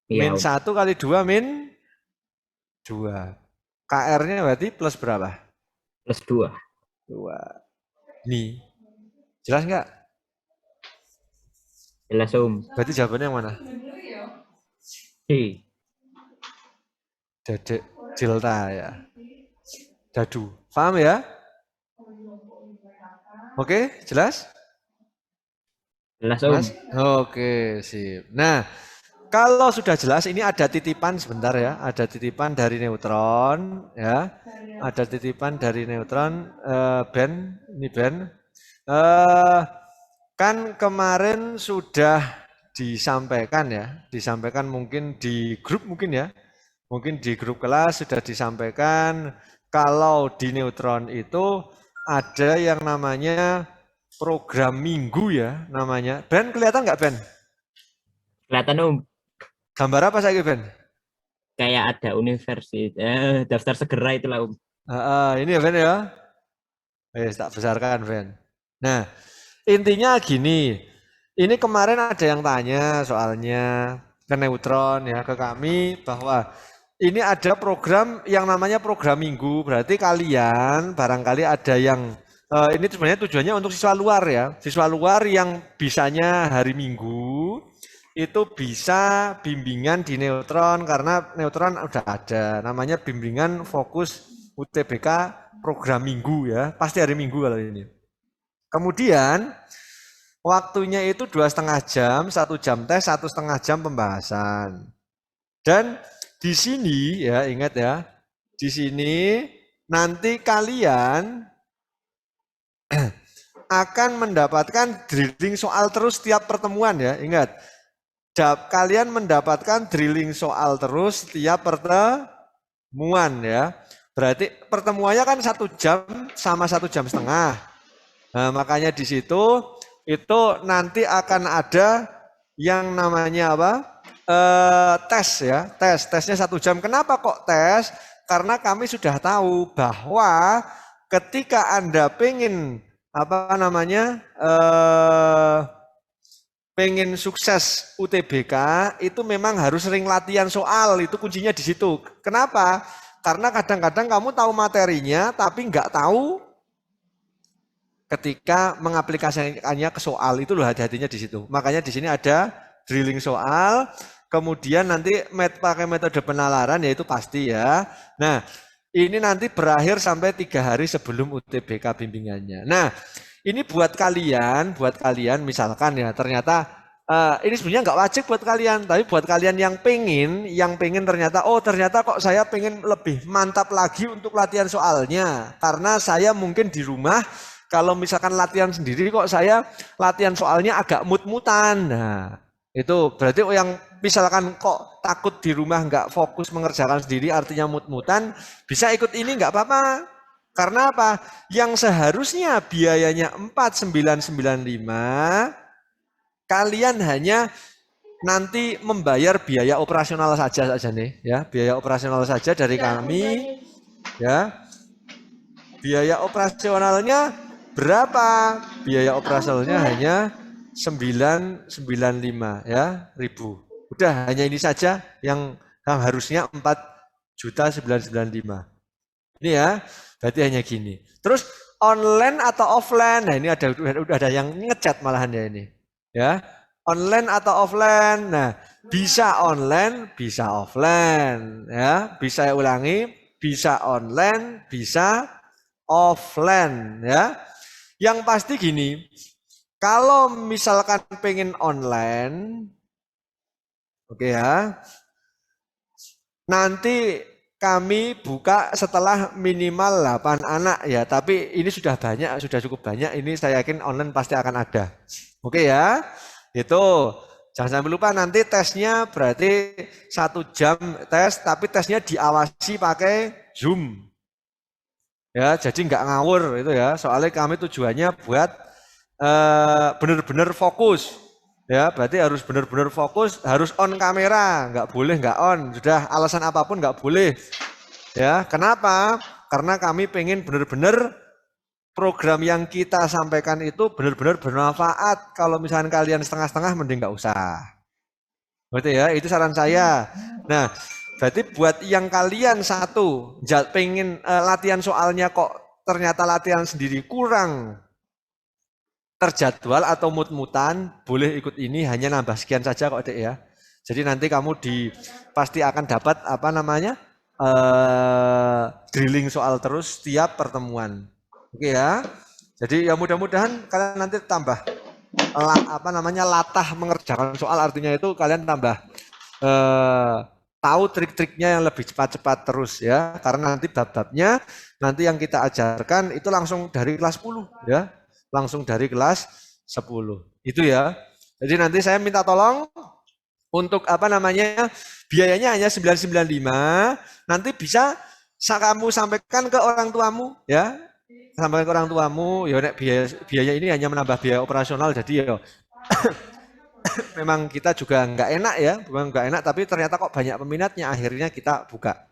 Iya, Min 1 kali 2 min 2. KR-nya berarti plus berapa? Plus 2. 2. Nih. Jelas enggak? Jelas Om. Berarti jawabannya yang mana? D. Dedek delta ya. Dadu. Paham ya? Oke, jelas? Jelas Om. Mas? Oke, sip. Nah, kalau sudah jelas ini ada titipan sebentar ya, ada titipan dari neutron ya. Ada titipan dari neutron Ben, ini Ben. Kan kemarin sudah disampaikan ya, disampaikan mungkin di grup mungkin ya. Mungkin di grup kelas sudah disampaikan kalau di neutron itu ada yang namanya program minggu ya namanya. Ben kelihatan nggak Ben? Kelihatan Om. Gambar apa saya Ben? Kayak ada universitas daftar segera itulah Om. Ini ya Ben ya. Tak besarkan Ben. Nah, intinya gini. Ini kemarin ada yang tanya soalnya ke neutron ya ke kami bahwa ini ada program yang namanya program minggu. Berarti kalian barangkali ada yang ini sebenarnya tujuannya untuk siswa luar ya. Siswa luar yang bisanya hari Minggu itu bisa bimbingan di neutron karena neutron udah ada. Namanya bimbingan fokus UTBK program minggu ya. Pasti hari Minggu kalau ini. Kemudian waktunya itu 2,5 jam, 1 jam tes, 1,5 jam pembahasan. Dan di sini ya ingat ya, di sini nanti kalian akan mendapatkan drilling soal terus setiap pertemuan ya. Ingat, kalian mendapatkan drilling soal terus setiap pertemuan ya. Berarti pertemuannya kan 1 jam sama 1,5 jam. Nah, makanya di situ itu nanti akan ada yang namanya apa? Tes ya. Tesnya 1 jam. Kenapa kok tes? Karena kami sudah tahu bahwa ketika Anda pengen apa namanya pengen sukses UTBK itu memang harus sering latihan soal, itu kuncinya di situ. Kenapa? Karena kadang-kadang kamu tahu materinya tapi nggak tahu ketika mengaplikasikannya ke soal, itu loh hati-hatinya di situ. Makanya di sini ada drilling soal, kemudian nanti pakai metode penalaran, yaitu pasti ya. Nah, ini nanti berakhir sampai 3 hari sebelum UTBK bimbingannya. Nah, ini buat kalian misalkan ya ternyata ini sebenarnya nggak wajib buat kalian, tapi buat kalian yang pengen ternyata, oh ternyata kok saya pengen lebih mantap lagi untuk latihan soalnya, karena saya mungkin di rumah kalau misalkan latihan sendiri kok saya latihan soalnya agak mut-mutan. Nah, itu berarti yang misalkan kok takut di rumah nggak fokus mengerjakan sendiri, artinya mut-mutan, bisa ikut ini nggak apa-apa. Karena apa? Yang seharusnya biayanya 4.995, kalian hanya nanti membayar biaya operasional saja nih, ya, biaya operasional saja dari kami, ya. Biaya operasionalnya berapa? Biaya operasionalnya hanya 995 ya, ribu. Udah, hanya ini saja yang harusnya 4.995. Ini ya, berarti hanya gini. Terus online atau offline? Nah, ini udah ada yang ngecat malahan ya ini. Ya, online atau offline? Nah, bisa online, bisa offline. Ya, bisa saya ulangi, bisa online, bisa offline. Ya, yang pasti gini. Kalau misalkan pengen online, oke ya, nanti kami buka setelah minimal 8 anak ya, tapi ini sudah banyak, sudah cukup banyak, ini saya yakin online pasti akan ada. Oke ya, itu jangan sampai lupa nanti tesnya berarti 1 jam tes, tapi tesnya diawasi pakai Zoom. Ya, jadi nggak ngawur itu ya, soalnya kami tujuannya buat benar-benar fokus ya, berarti harus benar-benar fokus, harus on kamera, nggak boleh nggak on, sudah alasan apapun nggak boleh ya. Kenapa? Karena kami pengen benar-benar program yang kita sampaikan itu benar-benar bermanfaat. Kalau misalkan kalian setengah-setengah mending nggak usah, berarti ya, itu saran saya. Nah, berarti buat yang kalian satu pengen latihan soalnya kok ternyata latihan sendiri kurang terjadwal atau mut-mutan, boleh ikut ini, hanya nambah sekian saja kok Dek ya. Jadi nanti kamu pasti akan dapat apa namanya drilling soal terus setiap pertemuan. Oke ya. Jadi ya mudah-mudahan kalian nanti tambah latah mengerjakan soal, artinya itu kalian tambah tahu trik-triknya yang lebih cepat-cepat terus ya. Karena nanti bab-babnya nanti yang kita ajarkan itu langsung dari kelas 10 ya. Langsung dari kelas 10. Itu ya. Jadi nanti saya minta tolong untuk apa namanya biayanya hanya 995. Nanti bisa kamu sampaikan ke orang tuamu ya. Sampaikan ke orang tuamu, ya nek biaya ini hanya menambah biaya operasional, jadi ya memang kita juga nggak enak ya, memang nggak enak, tapi ternyata kok banyak peminatnya, akhirnya kita buka.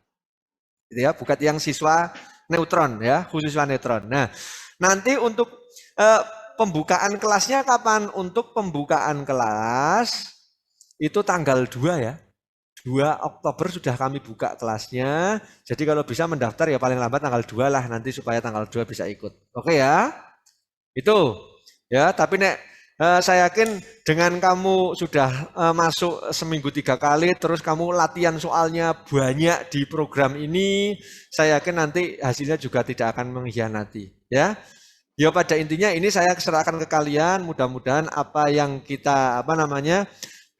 Gitu ya, buka yang siswa neutron ya, khusus siswa neutron. Nah, nanti untuk pembukaan kelasnya kapan? Untuk pembukaan kelas itu tanggal 2 ya. 2 Oktober sudah kami buka kelasnya. Jadi kalau bisa mendaftar ya paling lambat tanggal 2 lah nanti supaya tanggal 2 bisa ikut. Oke ya. Itu ya, tapi saya yakin dengan kamu sudah masuk seminggu 3 kali, terus kamu latihan soalnya banyak di program ini, saya yakin nanti hasilnya juga tidak akan mengkhianati ya. Ya pada intinya ini saya serahkan ke kalian, mudah-mudahan apa yang kita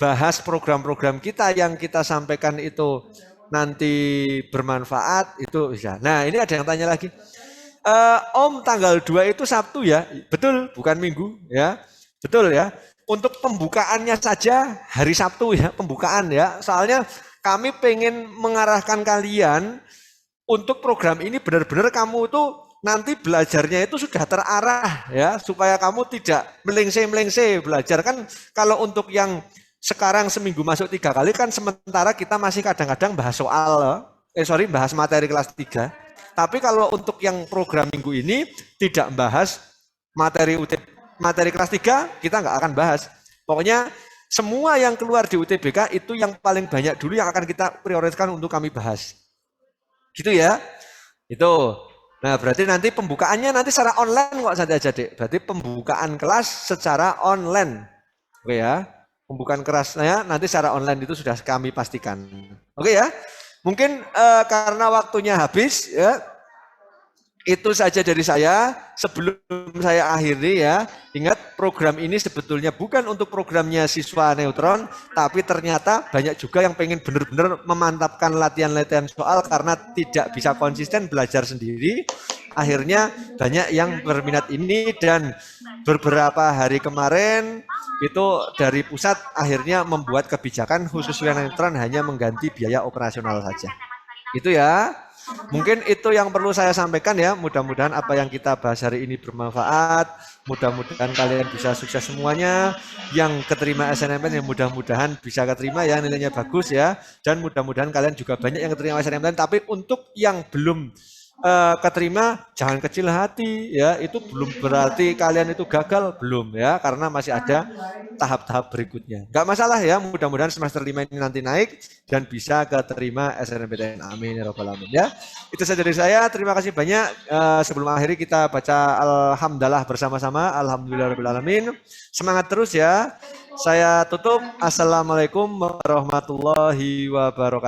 bahas program-program kita yang kita sampaikan itu nanti bermanfaat, itu bisa. Nah ini ada yang tanya lagi, Om tanggal 2 itu Sabtu ya? Betul, bukan Minggu ya, betul ya. Untuk pembukaannya saja hari Sabtu ya, pembukaan ya. Soalnya kami pengen mengarahkan kalian untuk program ini benar-benar kamu tuh nanti belajarnya itu sudah terarah ya, supaya kamu tidak melengse-melengse belajar. Kan kalau untuk yang sekarang seminggu masuk 3 kali kan sementara kita masih kadang-kadang bahas soal, bahas materi kelas 3. Tapi kalau untuk yang program minggu ini tidak bahas materi kelas 3 kita nggak akan bahas. Pokoknya semua yang keluar di UTBK itu yang paling banyak dulu yang akan kita prioritaskan untuk kami bahas. Gitu ya. Itu. Nah, berarti nanti pembukaannya nanti secara online kok santai aja, Dek. Berarti pembukaan kelas secara online. Oke ya. Pembukaan kelasnya nanti secara online itu sudah kami pastikan. Oke ya. Mungkin karena waktunya habis ya. Itu saja dari saya. Sebelum saya akhiri ya, ingat program ini sebetulnya bukan untuk programnya siswa neutron, tapi ternyata banyak juga yang pengen benar-benar memantapkan latihan-latihan soal karena tidak bisa konsisten belajar sendiri. Akhirnya banyak yang berminat ini dan beberapa hari kemarin itu dari pusat akhirnya membuat kebijakan khusus yang neutron hanya mengganti biaya operasional saja. Itu ya. Mungkin itu yang perlu saya sampaikan ya. Mudah-mudahan apa yang kita bahas hari ini bermanfaat. Mudah-mudahan kalian bisa sukses semuanya. Yang keterima SNMPTN ya mudah-mudahan bisa keterima ya, nilainya bagus ya. Dan mudah-mudahan kalian juga banyak yang keterima SNMPTN. Tapi untuk yang belum keterima jangan kecil hati ya, itu belum berarti kalian itu gagal, belum ya, karena masih ada tahap-tahap berikutnya. Enggak masalah ya, mudah-mudahan semester 5 ini nanti naik dan bisa keterima SNMPTN. Amin ya rabbal alamin ya. Itu saja dari saya, terima kasih banyak. Sebelum akhiri kita baca alhamdulillah bersama-sama. Alhamdulillahirabbil alamin. Semangat terus ya. Saya tutup. Assalamualaikum warahmatullahi wabarakatuh.